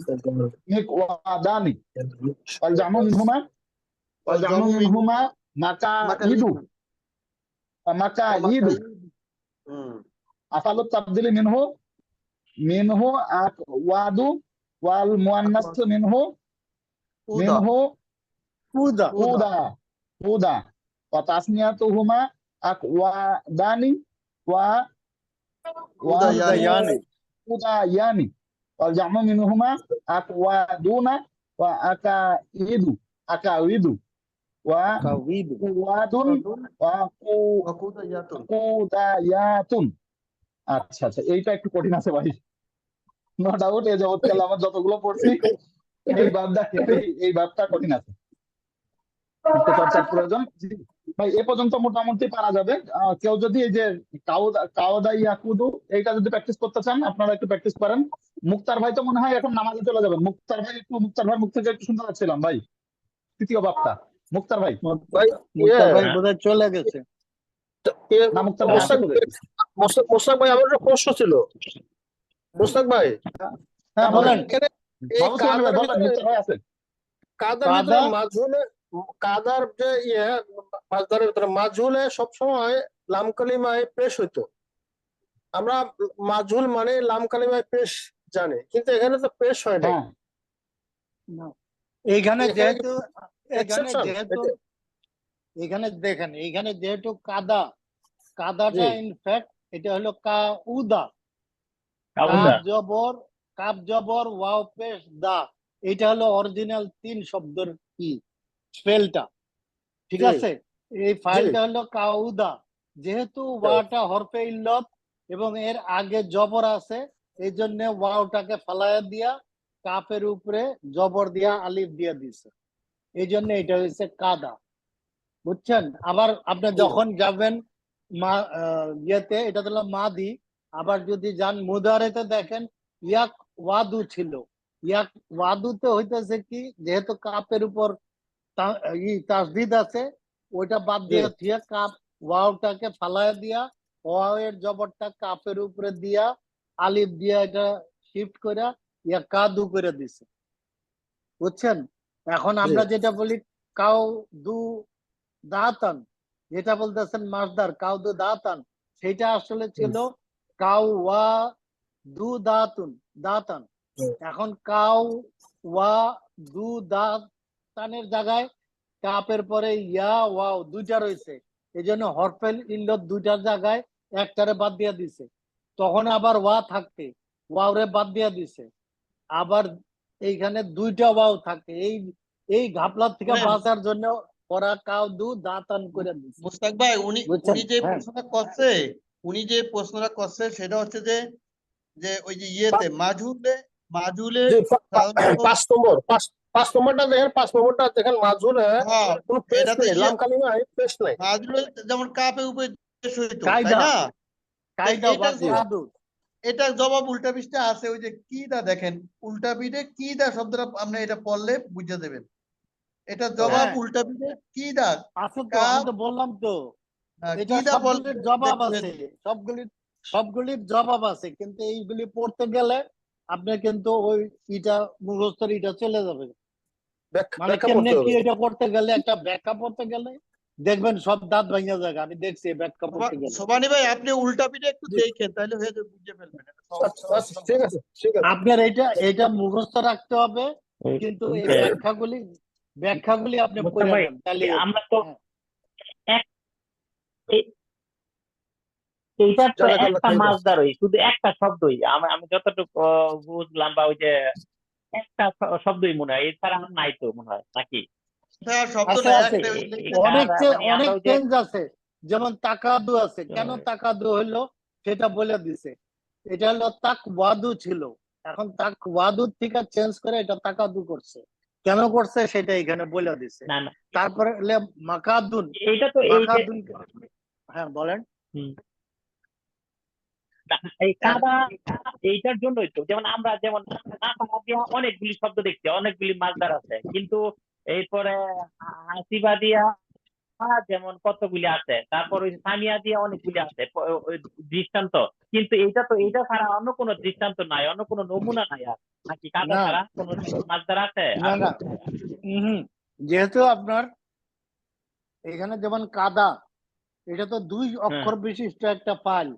মিকওয়াদানি ওয়াল জামু মিনহুমা ওয়াল জামু মিনহুমা মাকাইদু মাকাইদু হুম। আফালু তাবদিলি মিনহু আকওয়াদু ওয়াল মুয়ান্নাস উদা মিনহু कूदा। উদা উদা ওয়া তাসনিয়াতুহুমা আকওয়াদানি ওয়া উদায়ানি। উদায়ানি ওয়াল জামু মিনহুমা আকওয়াদুনা ওয়া আকাইদু ওয়া कावीद। কুওয়াদুন ওয়া ওয়াকুদায়াতুন। কুদায়াতুন। আচ্ছা আচ্ছা, এইটা একটু কঠিন আছে ভাই, নো ডাউট। এই যাবৎকাল আমার যতগুলো পড়ছি এই ভাবটা কঠিন আছে, একটু চর্চার প্রয়োজন। জি, ভাই এ পর্যন্ত মোটামুটি পারা যাবে। কেউ যদি এই যে কাওদা ইয়াকুদু এইটা যদি প্র্যাকটিস করতে চান, আপনারা একটু প্র্যাকটিস করেন। মুক্তার ভাই তো মনে হয় এখন নামাজে চলে যাবেন। মুক্তার ভাই মুখ থেকে একটু শুনতে পাচ্ছিলাম ভাই, তৃতীয় বাপটা। মুক্তার ভাই, ভাই मुक्ता भाई বোধহয় চলে গেছে। না মুক্তার ভাই আসে বোধহয়। মোস্তাক ভাই, আমার একটা প্রশ্ন ছিল। মোস্তাক ভাই, হ্যাঁ বলেন বলেন। এখানে এই বাবু সুমন ভাই, বলেন। মুক্তার ভাই আছে। কাদার কাদা। ভিতরে মাঝুলে, কাদার যে মাছদারের ভিতরে মাঝুলে সবসময় লাম কালিমায় পেশ হইতো। আমরা মাঝুল মানে লাম কালিমায় পেশ জানি, কিন্তু এখানে তো পেশ হয় নাই। হ্যাঁ, এইখানে এখানে যেহেতু এখানে exception যেহেতু এটা। এখানে দেখেন, এখানে যেহেতু কাদাটা জি। ইনফ্যাক্ট এটা হলো কাউদা। কাউদা। কাফ জবর কাপ জবর ওয়াও পেশ দা, এটা হলো অরিজিনাল 3 শব্দের কি স্পেলটা, ঠিক জি আছে? এই ফাইলটা হলো কাউদা। যেহেতু ওয়াটা হরফে ইল্লত এবং এর আগে জবর আছে, এই জন্য ওয়াওটাকে ফালায়া দিয়া কাফের উপরে জবর দিয়া আলিফ দিয়া দিছে, এই জন্য এটা হচ্ছে কাদা, বুঝছেন? আবার আপনি যখন যাবেন ইয়েতে, এটা হলো মাদি। আবার যদি যান মুদারেতে দেখেন ইয়াক ওয়াদু ছিল, ইয়াক ওয়াদুতে হইতেছে কি, যেহেতু কাপের উপর তাসদিদ আছে, ওইটা বাদ দিয়ে থিয়া কাপ ওয়াওটাকে ফালায় দিয়া ওয়াও এর জবরটা কাপের উপরে দিয়া আলিফ দিয়া এটা শিফট করে ইয়া কাদু করে দিছে, বুঝছেন? এখন আমরা যেটা বলি কাউ দু দাতান, যেটা বলতেছেন মাসদার কাউ দু দাতান, সেটা আসলে ছিল কাউ ওয়া দু দাতুন দাতান। এখন কাউ ওয়া দু দাতানের জায়গায় কাপের পরে ইয়া ওয়াও দুইটা রয়েছে, এই জন্য হরফেল ইল্লত দুইটার জায়গায় একটারে বাদ দিয়া দিছে। তখন আবার ওয়া থাকতে ওয়াওরে বাদ দিয়া দিছে, আবার এইখানে দুইটা ওয়াও থাকে। এই ঘাপলার থেকে মানে বাঁচার জন্য ওরা কাউ দু দাতান করে দিছে, মুস্তাক ভাই, উনি বুঝছেন? উনি যে হ্যাঁ প্রশ্নটা করছে, সেটা হচ্ছে যে যে ওই যে ইয়েতে মাজহুলে মাজহুলে জি সাধারণত 5 নম্বরটা দেখেন, 5 নম্বরটা দেখেন মাঝুরে হ্যাঁ, কোনো পেশ এটা তো নেই, ইয়ে লাম কালিমায় পেশ নেই। মাজহুলে যেমন কাপের উপরে সহিত, তাই কায়দা না? কায়দা এটা বা জাদু। এটার জবাব উল্টা পৃষ্ঠে আছে, ওই যে কিদা দেখেন, উল্টা পিঠে কিদা শব্দটা আপনি এটা পড়লে বুঝে দেবেন। এটা জবাব হ্যাঁ উল্টা পিঠে কিদা, আছে তো, আমি কাপ তো বললাম তো, এটা কিদা পড়লে সবগুলির জবাব দেখতে আছে, সবগুলির জবাব আছে, কিন্তু এইগুলি পড়তে গেলে আপনার কিন্তু ওই ইটা মুখস্থর ইটা চলে যাবে। মানে ব্যাখ্যা কেমনে করতে কি হবে। এটা করতে গেলে, একটা ব্যাখ্যা পড়তে গেলে দেখবেন সব দাঁত ভাঙা যাবে, আমি দেখছি এই ব্যাখ্যা পড়তে গেলে। সোবানি ভাই, আপনি উল্টা পিঠে একটু জি দেখেন, তাহলে হয়ে যাবে, বুঝে ফেলবেন। এটা আচ্ছা আচ্ছা, ঠিক আছে ঠিক আছে। আপনার এটা মুখস্থ রাখতে হবে, কিন্তু এই ব্যাখ্যাগুলি আপনি মুস্তাক পড়ে ভাই, নেন, তাহলে আমরা তো হ্যাঁ। এক এ- এইটার তো জাযাকাল্লাহ একটা খাইরান। মাছদারই, শুধু একটা শব্দই, আমি আমি যতটুকু বুঝলাম, বা ওই যে একটা শব্দই মনে হয়, এছাড়া আর নাই তো মনে হয়, নাকি? শব্দ আছে না, আছে, একটা অনেক মানে অনেক আমরা ওই যে চেঞ্জ আছে। যেমন তাকাদু আছে, কেন তাকাদু হলো সেটা বলে দিছে। এটা হলো তাক ওয়াদু ছিল, এখন তাক ওয়াদু থেকে চেঞ্জ করে এটা তাকাদু করছে, কেন করছে সেটা এখানে বলে দিছে। না না, তারপরে হলে মাকাদুন, এইটা তো এই যে মাকাদুন, হ্যাঁ বলেন। হুম, এই কাদা, এইটার জন্যই তো, যেমন আমরা যেমন নাফা দিয়া অনেকগুলি শব্দ দেখছি, অনেকগুলি মাছদার আছে, কিন্তু এরপরে হাসিবা দিয়া যেমন কতগুলি আছে, তারপর ওই সামিয়া দিয়া অনেকগুলি আছে ওই দৃষ্টান্ত, কিন্তু এইটা ছাড়া অন্য কোনো দৃষ্টান্ত নাই, অন্য কোনো নমুনা নাই আর, নাকি? কাদা না ছাড়া কোনো মাছদার আছে না আর? না, হম, যেহেতু আপনার এখানে যেমন কাদা, এটা তো 2 হ্যাঁ, অক্ষর বিশিষ্ট একটা ফাইল,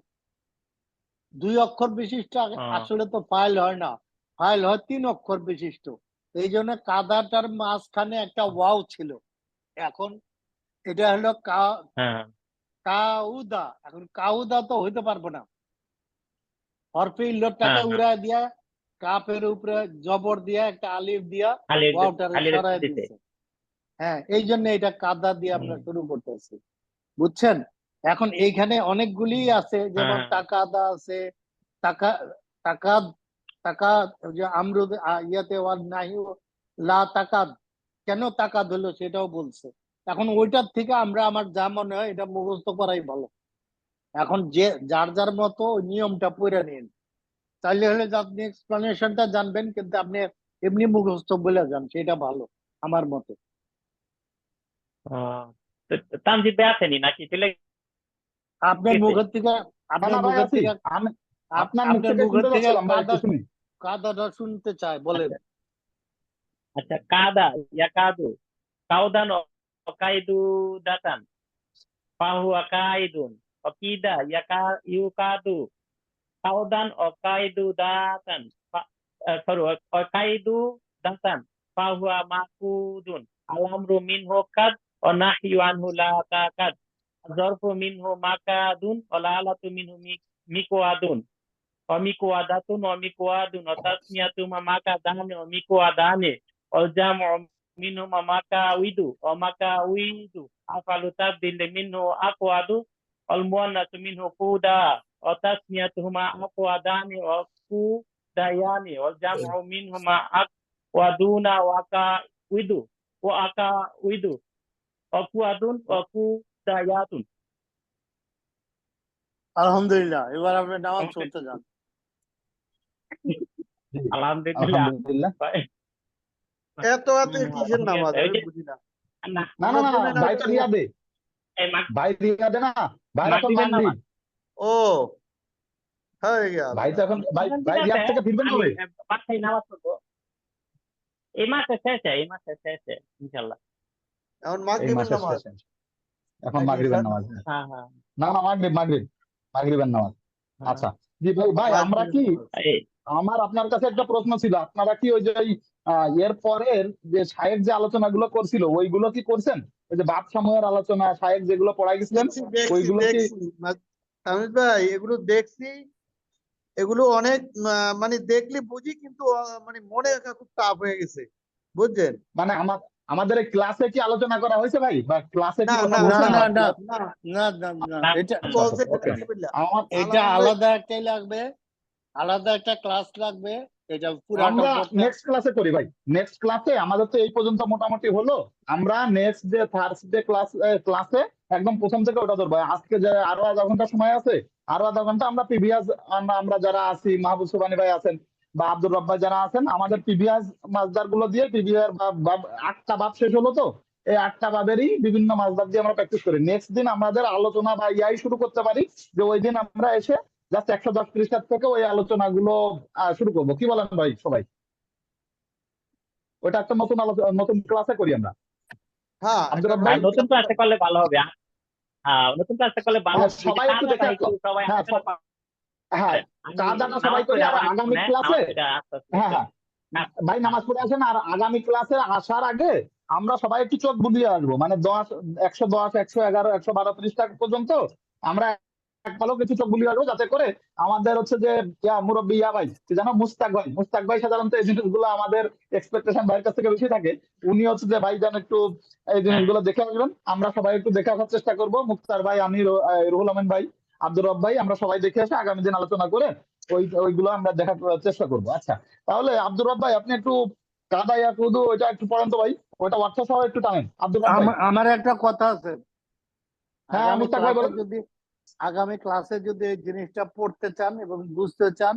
2 অক্ষর বিশিষ্ট হ্যাঁ, আসলে তো ফাইল হয় না, ফাইল হয় 3 অক্ষর বিশিষ্ট। এই জন্য কাদাটার মাঝখানে একটা ওয়াও ছিল। এখন এটা হলো হ্যাঁ, কাউদা, এখন কাউদা তো হইতে পারবো না, হরফে ইল্লতটাকে হ্যাঁ, হ্যাঁ, উড়ায় দিয়া কাপের উপরে জবর দিয়া একটা আলিফ দিয়া খালি ওয়াওটারে খালি সরায় দিতে। দিছে। হ্যাঁ, এই জন্য এটা কাদা দিয়ে আমরা শুরু করতেছি, বুঝছেন? এখন এইখানে অনেকগুলি আছে, যেমন হ্যাঁ, তাকাদা আছে, টাকা টাকা টাকা, যে আমরুদ ইয়াতে ওয়ার নাহি লা তাকাদ, কেন তাকাদ হলো সেটাও বলছে। এখন ওইটার থেকে আমরা, আমার যা মনে হয় এটা মুখস্থ করাই ভালো। এখন যে যার যার মতো ওই নিয়মটা পড়ে নিন, তাইলে হলে যে আপনি এক্সপ্লানেশনটা জানবেন, কিন্তু আপনি এমনি মুখস্থ বলে যান, সেটা ভালো আমার মতে। তানজিদ ভাই আসেনি নাকি, চলে আপনার গেছে? মুখের থেকে, না না আপনার ভাই, মুখের আছি থেকে, আমি। আপনার মুখ আপনার থেকে মুখের শুনতে থেকে যাচ্ছিলাম ভাই, একটু শুনি। কাদাটা শুনতে চায়, বলেন। আচ্ছা আচ্ছা, কাদা ইয়াকাদু কাউদান অকাইদু দাতান ফাহুয়া কাইদুন অকিদা ইউকাদু কাউদান অকাইদু দাতান সরি অকাইদু দাতান ফাহুয়া মাকুদুন আলামরু মিনহু কাদ ও নাহয়ু আনহু লা তাকাদ জরফু মিনহু মাকাদুন ও লালাতু মিনহু মিকওয়াদুন ومكوادة ومكواد وتسمية مكادان ومكوادان والجمع منه مكاويد ومكاويد أفعل تبديل منه أقواد والمؤنث منه قودا وتسميتهما أقوادان وقوديان والجمع منهما أقوادون وأقاويد وأقاويد وقواد وقوديات আলহামদুলিল্লাহ, এবার আপনি নামাজ পড়তে যান। জি, আলহামদুলিল্লাহ আলহামদুলিল্লাহ। এত কিসের ঠিক নামাজ আছে, ওই আমি যে বুঝি না। না আমরা না না জেনে না ভাই তো রিয়া দে, এই ভাই রিয়া দে না, ভাই এখন মাগরিবের মাগরিব, নামাজ ও হয়ে গেল। ভাই তো এখন ভাই এখন ঠিক ভাই রিয়াদ আছে, থেকে ফিরবেন আমি কবে? বাসায় নামাজ পড়বো এই মাসে শেষে ইনশাল্লাহ। এখন এই মাগরিবের মাসের নামাজ শেষে এখন নাকি মাগরিবের নামাজ? হ্যাঁ হ্যাঁ না না মাগরিবের নামাজ। হ্যাঁ। আচ্ছা জি ভাই, ভাই আমরা কি, এই আমার আপনার কাছে একটা প্রশ্ন ছিল, আপনারা কি ওই যে এর পরের যে শায়েখ যে আলোচনাগুলো করছিল ওইগুলো কি করছেন? ওই যে বাপ সমূহের আলোচনা শায়েখ যেগুলো পড়াই গেছিলেন দেখছি ওইগুলো কি? তামিজ ভাই এগুলো দেখছি, এগুলো অনেক মানে দেখলে বুঝি, কিন্তু মানে মনে রাখা খুব টাফ হয়ে গেছে, বুঝছেন? মানে আমাদের এই ক্লাসে কি আলোচনা করা হয়েছে ভাই, বা ক্লাসে কি না কথা না না বলছেন? না না না না না না, না, এটা বলছে ওকে। আলহামদুলিল্লাহ। আমার এটা আলহামদুলিল্লাহ। আলাদা একটাই লাগবে, আলাদা একটা ক্লাস লাগবে, এটা পুরাটা আমরা পড়তে। নেক্সট ক্লাসে করি ভাই, নেক্সট ক্লাসে আমাদের তো এই পর্যন্ত মোটামুটি হলো, আমরা নেক্সট যে থার্সডে ক্লাসে একদম প্রথম থেকে ওটা ধরবো। আজকে যে আরো আধা ঘন্টা সময় আছে, আরো আধা ঘন্টা আমরা প্রিভিয়াস, আমরা যারা আছি, মাহবুব সুবানি ভাই আছেন বা আব্দুর রব ভাই যারা আছেন, আমাদের প্রিভিয়াস মাসদার গুলো দিয়ে প্রিভিয়াস 8টা বাব শেষ হলো তো, এই 8টা বাবেরই বিভিন্ন মাসদার দিয়ে আমরা প্র্যাকটিস করি। নেক্সট দিন আমাদের আলোচনা বা ইয়াই শুরু করতে পারি, যে ওই দিন আমরা এসে জাস্ট 110 পৃষ্ঠা থেকে ওই আলোচনাগুলো শুরু করবো। কি বলেন ভাই সবাই? ওটা একটা নতুন আলোচনা, নতুন ক্লাসে করি আমরা। হ্যাঁ আব্দুর রব আর ভাই, নতুন ক্লাসে করলে ভালো হবে। নতুন ক্লাসে করলে ভালো হ্যাঁ হবে, সবাই একটু দেখে কাজটা আসো। সবাই হ্যাঁ আলোচনা করে। হ্যাঁ আমি কাজাটা সবাই নামাজ করি, পড়ে আর আবার আগামী শুনে ক্লাসে, নামাজ পড়ে আস্তে আস্তে হ্যাঁ হ্যাঁ ভাই নামাজ পড়ে আসেন, আর আগামী ক্লাসে আসার আগে আমরা সবাই একটু চোখ বুলিয়ে আসবো, মানে 110, 111, 112 পৃষ্ঠা পর্যন্ত আমরা এক পালক কিছু চোখ বুলিয়ে আসবো, যাতে করে আমাদের হচ্ছে যে মুরব্বী ভাই কি জানো, মুস্তাক ভাই সাধারণত এই জিনিসগুলো আমাদের এক্সপেকটেশন ভাইয়ের কাছ থেকে বেশি থাকে। উনি হচ্ছে যে ভাই যেন একটু এই জিনিসগুলো দেখে আসবেন, আমরা সবাই একটু দেখে আসার চেষ্টা করবো। মুক্তার ভাই, আমি, রুহুল আমিন ভাই, আব্দুর রব ভাই, আমরা সবাই দেখে আসে আগামী দিন আলোচনা করে ওইগুলো আমরা দেখার চেষ্টা করবো। আচ্ছা তাহলে আব্দুর রব ভাই আপনি একটু কাদা ইয়াকুদু ওইটা একটু পড়েন তো ভাই, ওইটা ওয়ার্কশপ সহ একটু টানেন আব্দুর রব ভাই। আমার একটা কথা আছে, হ্যাঁ আগামী মুস্তাক ভাই ক্লাসে বলেন। যদি এই জিনিসটা পড়তে চান এবং বুঝতে চান,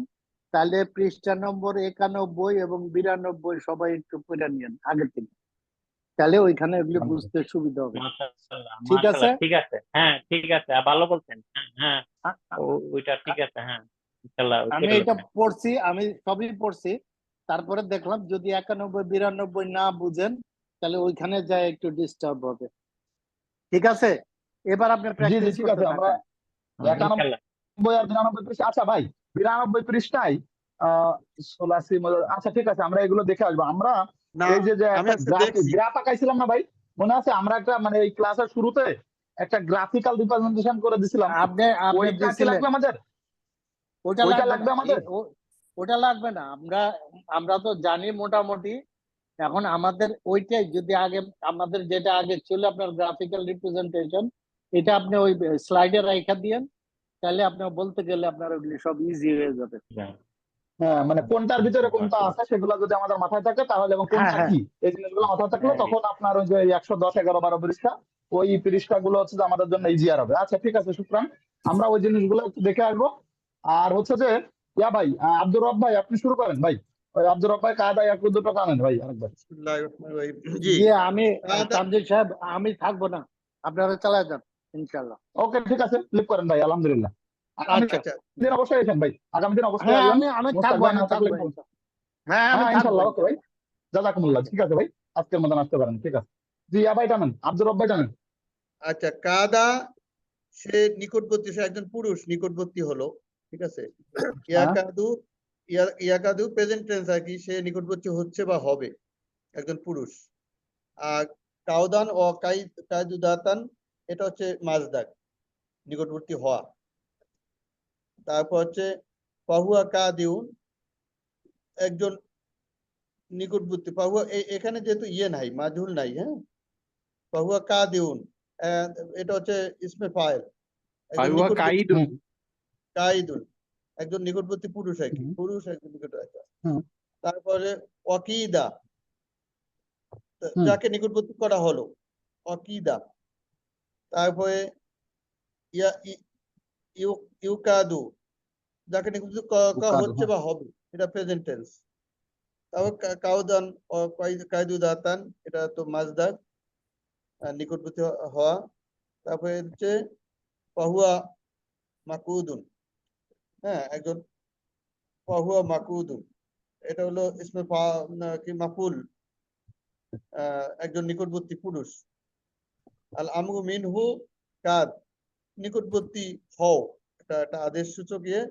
তাহলে পৃষ্ঠা নম্বর 91 এবং 92 সবাই একটু পড়ে নিয়েন আগে থেকে, তাহলে ওইখানে এগুলো বুঝতে সুবিধা হবে। মাশাআল্লাহ ঠিক আছে? মাশাআল্লাহ, ঠিক আছে, হ্যাঁ ঠিক আছে, ভালো বলছেন। হ্যাঁ হ্যাঁ, ওইটা ঠিক আছে। হ্যাঁ ইনশাআল্লাহ আমি এটা পড়ছি, আমি সবই পড়ছি, তারপরে দেখলাম যদি 91, 92 না বুঝেন, তাহলে ওইখানে যায় একটু ডিস্টার্ব হবে। ঠিক আছে, এবার আপনি জি জি প্র্যাকটিস ঠিক করতে আছে, আমরা থাকেন। 91 আর 92 পৃষ্ঠা। আচ্ছা ভাই 92 পৃষ্ঠায় 86, আচ্ছা ঠিক আছে, আমরা এগুলো দেখে আসবো। আমরা না এই যে আমি একটা আজকে দেখছি। গ্রাফ আঁকাইছিলাম না ভাই, মনে আছে? আমরা একটা মানে এই ক্লাসের শুরুতে একটা গ্রাফিক্যাল রিপ্রেজেন্টেশন করে দিছিলাম, আপনি ওইটা কি দিছিলেন, লাগবে আমাদের? ওটা ওইটা লাগবে না, লাগবে আমাদের? ওটা লাগবে না। আমরা তো জানি মোটামুটি। এখন আমাদের ওইটাই যদি আগে, আমাদের যেটা আগে ছিল আপনার গ্রাফিক্যাল রিপ্রেজেন্টেশন, এটা আপনি ওই স্লাইডে রাইখা দিয়েন, তাহলে আপনি বলতে গেলে আপনার ওগুলি সব ইজি হয়ে যাবে। হ্যাঁ মানে কোনটার ভিতরে কোনটা আছে সেগুলো যদি আমাদের মাথায় থাকে তাহলে, এবং হ্যাঁ কোনটা হ্যাঁ কি এই জিনিসগুলো মাথায় থাকলে হ্যাঁ, তখন আপনার ওই যে 110, 11, 12 পৃষ্ঠা, ওই পৃষ্ঠাগুলো হচ্ছে যে আমাদের জন্য ইজিয়ার হবে। আচ্ছা ঠিক আছে, শুক্রান, আমরা ওই জিনিসগুলো একটু দেখে আসবো। আর হচ্ছে যে ভাই, আব্দুর রব ভাই আপনি শুরু করেন ভাই, ওই আব্দুর রব ভাই কায়দা ইয়াকুদ দুটো টানেন ভাই আরেকবার। জি জি, আমি কাদা, তামজিদ সাহেব, আমি থাকবো না, আপনারা চালায় যান ইনশাল্লাহ। ওকে ঠিক আছে, ক্লিক করেন ভাই, আলহামদুলিল্লাহ। আগামী আচ্ছা, আচ্ছা দিন অবশ্যই আসেন ভাই, আগামী দিন অবশ্যই হ্যাঁ আসবেন। আমি মুস্তাক থাকবো, ভাই না থাকলে ইনশাল্লাহ। হ্যাঁ আমি হ্যাঁ থাকবো ইনশাল্লাহ, ওকে ভাই, জাজাকুমুল্লাহ। ঠিক আছে ভাই, আজকের মতন আসতে পারেন, ঠিক আছে। জি ভাই টানেন, আব্দুর রব ভাই টানেন। আচ্ছা কাদা, সে নিকটবর্তী, সে একজন পুরুষ নিকটবর্তী হলো, ঠিক আছে। হ্যাঁ ইয়াকাদু প্রেজেন্ট টেন্স আর কি, সে নিকটবর্তী হচ্ছে বা হবে, একজন পুরুষ। আর কাউদান ও কায়দুদাতান, এটা হচ্ছে মাজদাক, নিকটবর্তী হওয়া। তারপর হচ্ছে পাহুয়া কাদিউন একজন নিকটবর্তী পাহুয়া এখানে যেহেতু ইয়ে নাই মাজহুল নাই, হ্যাঁ, পাহুয়া কাদিউন এটা হচ্ছে ইসমে ফাইল, একজন ফাইওয়া নিকটবর্তী কাইদুন কাইদুন একজন নিকটবর্তী পুরুষ আর কি, হুম। পুরুষ একজন নিকটবর্তী। হুম। তারপরে ওয়াকিদা হুম। যাকে নিকটবর্তী করা হলো, ওয়াকিদা। তারপরে ইয়া ইউকাদু যাকে নিকটবর্তী করা উকাদু, হচ্ছে বা হবে, এটা প্রেজেন্ট টেন্স। তারপর কাউদান ও কাইদুদাতান এটা তো মাজদার, নিকটবর্তী হওয়া। তারপরে হচ্ছে পাহুয়া মাকুদুন, হ্যাঁ, একজন পাহুয়া মাকুদুন এটা হলো ইসমে কি মাফুল, একজন নিকটবর্তী পুরুষ। আল আমরু মিনহু কাদ নিকটবর্তী হও, এটা একটা আদেশ সূচক ইয়ে।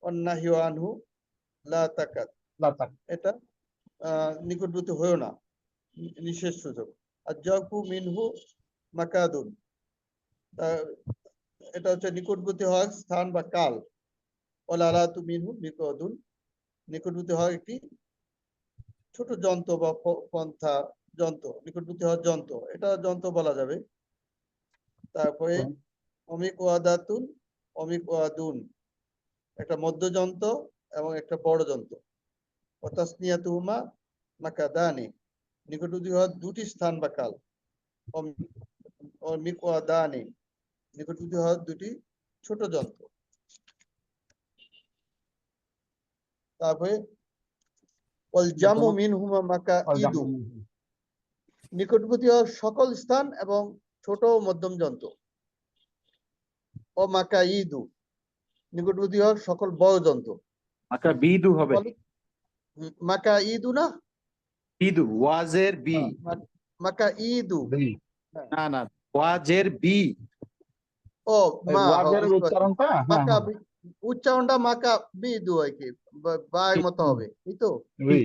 অন্নাহিউ আনহু লা তাকাদ লাতাক। এটা নিকটবর্তী হয়েও না, নিষেধ সূচক। আর জাকু মিনহু মাকাদুন এটা হচ্ছে নিকটবর্তী হওয়ার স্থান বা কাল। ওলালাতু মিনহু মিকাদুন নিকটবর্তী হওয়ার একটি ছোট যন্ত্র বা পন্থা, যন্ত্র, নিকটবর্তী হওয়ার যন্ত্র, এটা যন্ত্র বলা যাবে। তারপরে অমিক ওয়াদাতুন অমিক ওয়াদুন একটা মধ্য যন্ত্র এবং একটা বড় যন্ত্র। অতাসনিয়াতুহুমা মাকাদানি নিকটবর্তী হওয়ার দুটি স্থান বা কাল। অমিক ওয়াদানি নিকটবর্তী হওয়ার দুটি ছোট যন্ত্র। তারপরে ওয়াল জামু মিনহুমা মাকাইদু নিকটবর্তী হওয়ার সকল স্থান এবং ছোট ও মধ্যম যন্ত্র। ও মাকাইদু নিকটবর্তী হওয়ার সকল বড় যন্ত্র। আচ্ছা বিদু হবে, মাকাইদু না, বিদু ওয়াজের বি, মাকাইদু, না না ওয়াজের বি, ও এই মা ওয়াজের উচ্চারণটা, হ্যাঁ মাকা হ্যাঁ, উচ্চারণটা মাকা বিদু আর কি, বায়ের মতো হবে, এই তো। জি।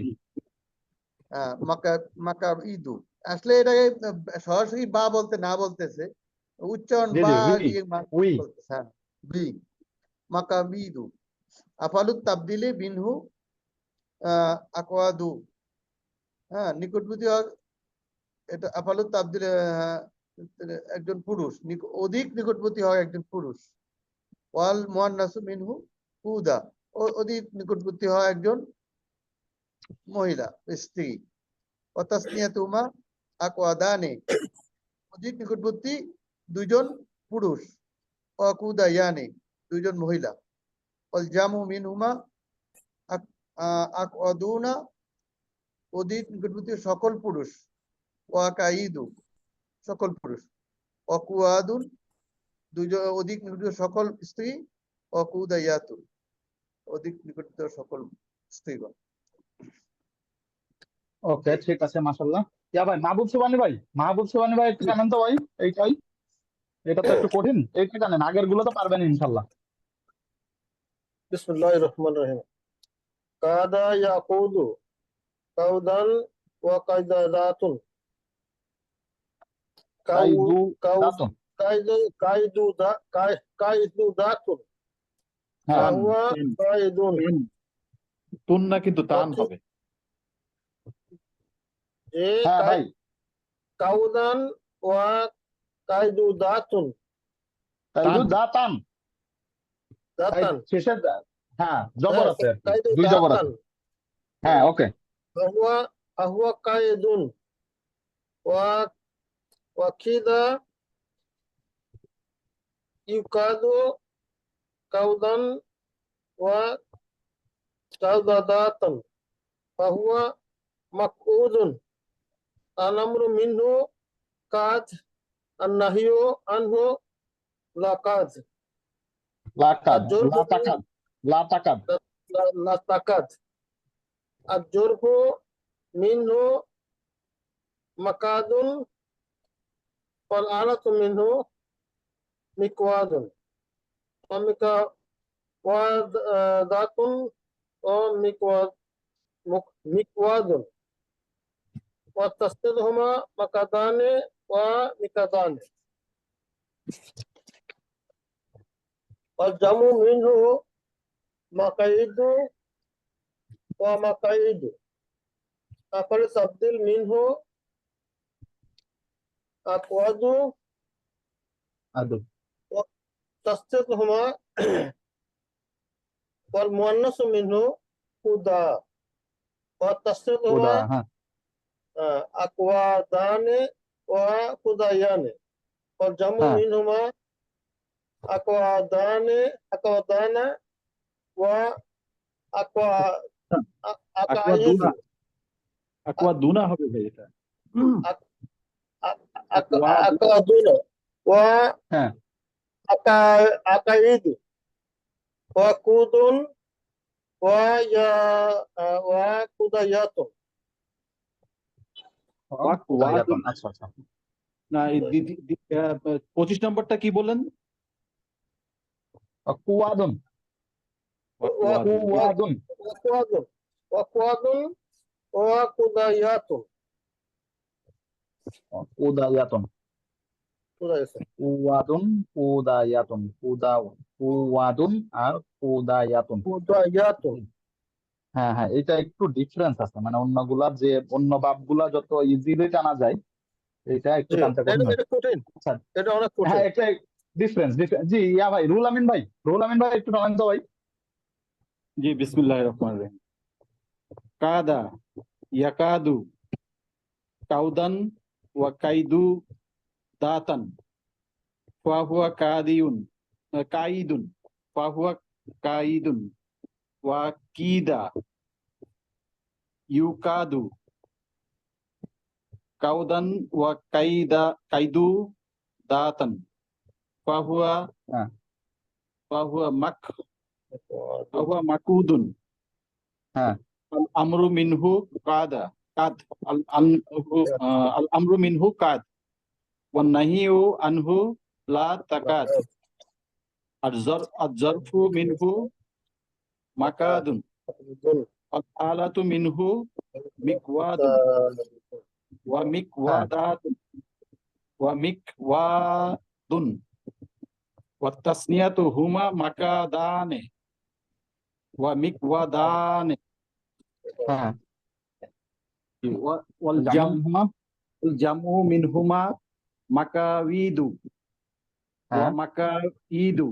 মাকা মাকা ইদু আসলে এটাকে সরাসরি বা বলতে না বলতেছে, উচ্চারণ জি, বা জি, দিয়ে উই। বলতেছে, হ্যাঁ, বি মাকা বিদু। আফালুত তাবদিলে বিনহু আকওয়াদু, হ্যাঁ, নিকটবর্তী এটা আফালুত তাবদিলে একজন পুরুষ, অধিক নিকটবর্তী হয় একজন পুরুষ। ওয়াল মুয়ান্নাসু মিনহু হুদা অধিক নিকটবর্তী হয় একজন মহিলা, স্ত্রী। ওয়াতাসনিয়াতুমা আকওয়াদানি অধিক নিকটবর্তী দুইজন পুরুষ। ওয়াকুদায়ানি দুইজন মহিলা। ওয়াল জামু মিনহুমা আকওয়াদুনা অধিক নিকটবর্তী সকল পুরুষ। ওয়াকাইদু সকল পুরুষ। ওয়াকুয়াদুন দুইজন অধিক নিকটবর্তী সকল স্ত্রী। ওয়াকুদায়াতুন অধিক নিকটবর্তী সকল স্ত্রীগণ। ওকে, ঠিক আছে, মাশাআল্লাহ। ইয়া ভাই, মাহবুব সুবানি ভাই একটু জানেন তো ভাই, এইটাই, এটা তো একটু কঠিন, এইটা জানেন, আগের গুলো তো পারবেন ইনশাল্লাহ। বিসমিল্লাহির রহমানির রহিম। কাদা ইয়াকুদু কাউদান ওয়া কাইদাতুন। কাইদু দাতুন, কাইদুদাতুন হ্যাঁ। ফাহুয়া কাইদুন। তুন না কিন্তু তান হবে। যে হ্যাঁ ভাই, কাউদান ওয়া কাইদুদাতুন কাইদু তান। দাতান, দাতান, শেষে হ্যাঁ জবর আছে আর কি, দুই জবর কাইদুদাতান আছে। হ্যাঁ, ওকে। ফাহুয়া কাইদুন ওয়া ওয়াকিদা ইউকাদু কাউদান ওয়া কাউদাদাতান ফাহুয়া মাকউদুন। আল-আমরু মিনহু কাদ আন-নাহয়ু আনহু লাকাদ। লাকাদ, আজ-জরফু লাতাকাদ, লাতাকাদ, লাতাকাদ। আজ-জরফু মিনহু মাকাদুন ওয়াল আলাতু মিনহু মিকওয়াদুন। মিকওয়াদাতুন ও মিকওয়াদুন। ওয়া তাসদিদহুমা মাকাদানে ওয়া মিকাদানে। ওয়াল জামু মিনহু মাকাইদু ওয়া মাকাইদু, তারপরে তাবদিল মিনহু আকওয়াদু আদব তাসদীকুহুমা ওয়াল মুআন্নাসু মিনহু কুদা ওয়া তাসদীকুহুমা উদা, হ্যাঁ আকওয়াদানে ওয়া কুদায়ানে ওয়াল জামু হ্যাঁ মিনহুমা আকওয়াদানা ওয়া আকওয়া আকাইদু আকওয়া দুনা হবে ভাই এটা। আকওয়া আকওয়াদুনা ওয়া হ্যাঁ আকাইদু ওয়া কুদুন ওয়া কুদায়াতুন। কুদায়াতুন, আচ্ছা আচ্ছা। না, এই 25 নম্বরটা কি বলেন? কুয়াদুন, কুয়াদুন, ওয়াকুয়াদুন ওয়া কুদায়াতুন। কুদায়াতুন, কুদায়াতুন কুয়াদুন, কুদায়াতুন, কুয়াদুন আর কুদায়াতুন। কুদায়াতুন। হ্যাঁ হ্যাঁ, এটা একটু ডিফারেন্স আছে, মানে অন্যগুলা যে অন্য বাপগুলা যত ইজিলি টানা যায়, এটা একটু টানতে কঠিন হয়। এটা কঠিন, আচ্ছা, এটা অনেক হ্যাঁ কঠিন। এটা ডিফারেন্স। জি ইয়া ভাই, রুহুল আমিন ভাই, রুহুল আমিন ভাই একটু টানেন তো ভাই। জি, বিসমিল্লাহির রহমানির রহিম। কাদা, ইয়াকাদু, কাউদান, ওয়া কাইদু, দাতান, ফাহুয়া কাদিউন, কাইদুন, ফাহুয়া কাইদুন, ওয়া কিদা, ইউকাদু, কাউদান, ওয়া কাইদু, দাতান, ফাহুয়া হ্যাঁ ফাহুয়া মাকুদুন, হ্যাঁ আল আমরু মিনহু কাদা, কাদ, আল আমরু মিনহু কাদ, ওয়ান নাহিউ আনহু লা তাকাদ, আজ-জারফু মিনহু মাকাদুন, আল আলাতু মিনহু মিকওয়াদুন, ওয়া মিকওয়াদাতুন, ওয়া মিকওয়াদুন, ওয়া তাসনিয়াতু হুমা মাকাদানে, ওয়া মিকওয়াদানে, হ্যাঁ ওয়াল জামুহুমা, জামু মিনহুমা মাকাবিদু, ওয়া হ্যাঁ মাকাইদু,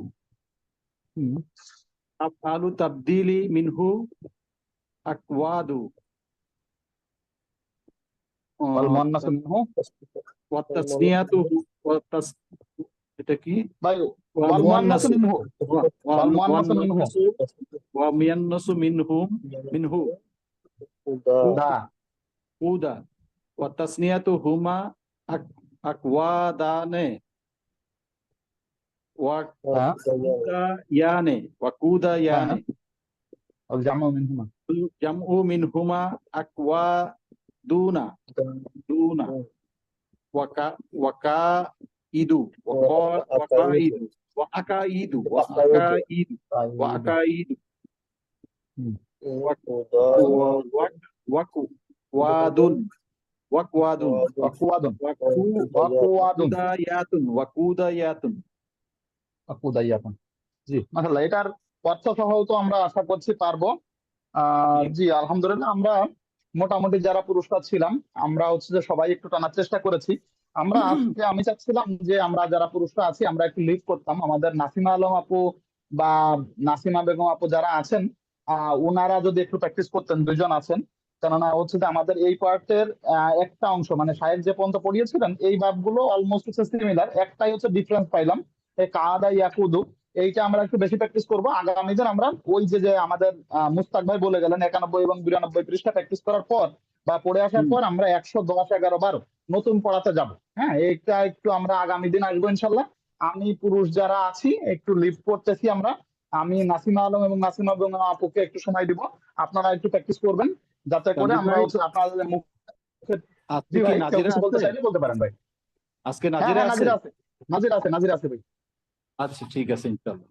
হুম, আফআলু তাবদিলি মিনহু আকওয়াদু, ওয়াল মুআন্নাসু মিনহু, ওয়া তাসনিয়াতু, এটা কি? ভাই ওয়া ওয়াল মুআন্নাসু মুআন্নাসু, মিনহু, ওয়া ওয়াল মুআন্নাসু মিনহু, মুআন্নাসু মিনহু দা, কুদা, ওয়া তাসনিয়াতু হুমা আকওয়াদানে, ওয়া হ্যাঁ কুদায়ানে, ওয়া কুদায়ানে, ওয়াল জামু মিনহুমা, জামউ মিনহুমা আকওয়াদুনা, দুনা, ওয়াকাইদু, ওয়াকাইদু, ওয়াকাইদু, ওয়াকাইদু, হুম, ওয়াকওয়াদুন, ওয়াকওয়াদুন, ওয়াকুয়াদুন, ওয়াকুয়াদুন, ওয়াকুদায়াতুন। কুদায়াতুন। জি মাশাআল্লাহ, এটার অর্থ সহ তো আমরা আশা করছি পারবো। জি আলহামদুলিল্লাহ, আমরা মোটামুটি যারা পুরস্কার ছিলাম, আমরা হচ্ছে যে সবাই একটু টানার চেষ্টা করেছি। আমরা আজকে আমি চাচ্ছিলাম যে আমরা যারা পুরস্কার আছি আমরা একটু লিড করতাম, আমাদের নাসিমা আলম আপু বা নাসিমা বেগম আপু যারা আছেন, ওনারা যদি একটু প্র্যাকটিস করতেন, দুজন আছেন। কেননা হচ্ছে যে আমাদের এই পার্টের একটা অংশ, মানে সাহেব যে পর্যন্ত পড়িয়েছিলেন এই ভাবগুলো অলমোস্ট হচ্ছে সিমিলার, একটাই হচ্ছে ডিফারেন্স পাইলাম, এই কাদা ইয়াকুদু। এইটা আমরা একটু বেশি প্র্যাকটিস করবো। আগামী দিন আমরা ওই যে আমাদের মুস্তাক ভাই বলে গেলেন 91 এবং 92 পৃষ্ঠা প্র্যাকটিস করার পর বা পড়ে আসার পর আমরা 110, 11, 12 নতুন পড়াতে যাব। হ্যাঁ, এইটা একটু আমরা আগামী দিন আসবো ইনশাল্লাহ। আমি পুরুষ যারা আছি একটু লিভ করতেছি আমরা, আমি নাসিমা আলম এবং নাসিমা বেগম আপুকে একটু সময় দিব, আপনারা একটু প্র্যাকটিস করবেন যাতে করে তানভীর আমরা ভাই, হচ্ছে আপনাদের মুখ। আজকে জি কি ভাই, কেউ নাজিরা কিছু বলতে আছে? চাইলে বলতে পারেন ভাই। আজকে হ্যাঁ নাজিরা হ্যাঁ, আছে? নাজির আছে, নাজির আছে ভাই। আচ্ছা, ঠিক আছে, ইনশাআল্লাহ।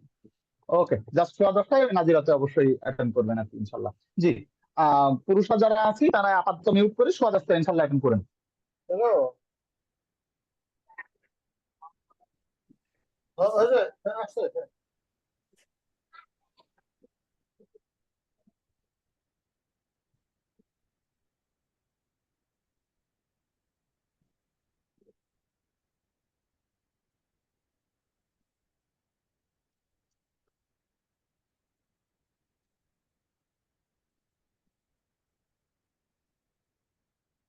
ওকে, জাস্ট 10টায় নাজিরাতে অবশ্যই অ্যাটেন্ড করবেন আর কি ইনশাল্লাহ। জি পুরুষরা যারা আছি তারা আপাতত মিউট করে 10টায় ইনশাল্লাহ অ্যাটেন্ড করেন। হ্যালো, হ্যাঁ, আসছে।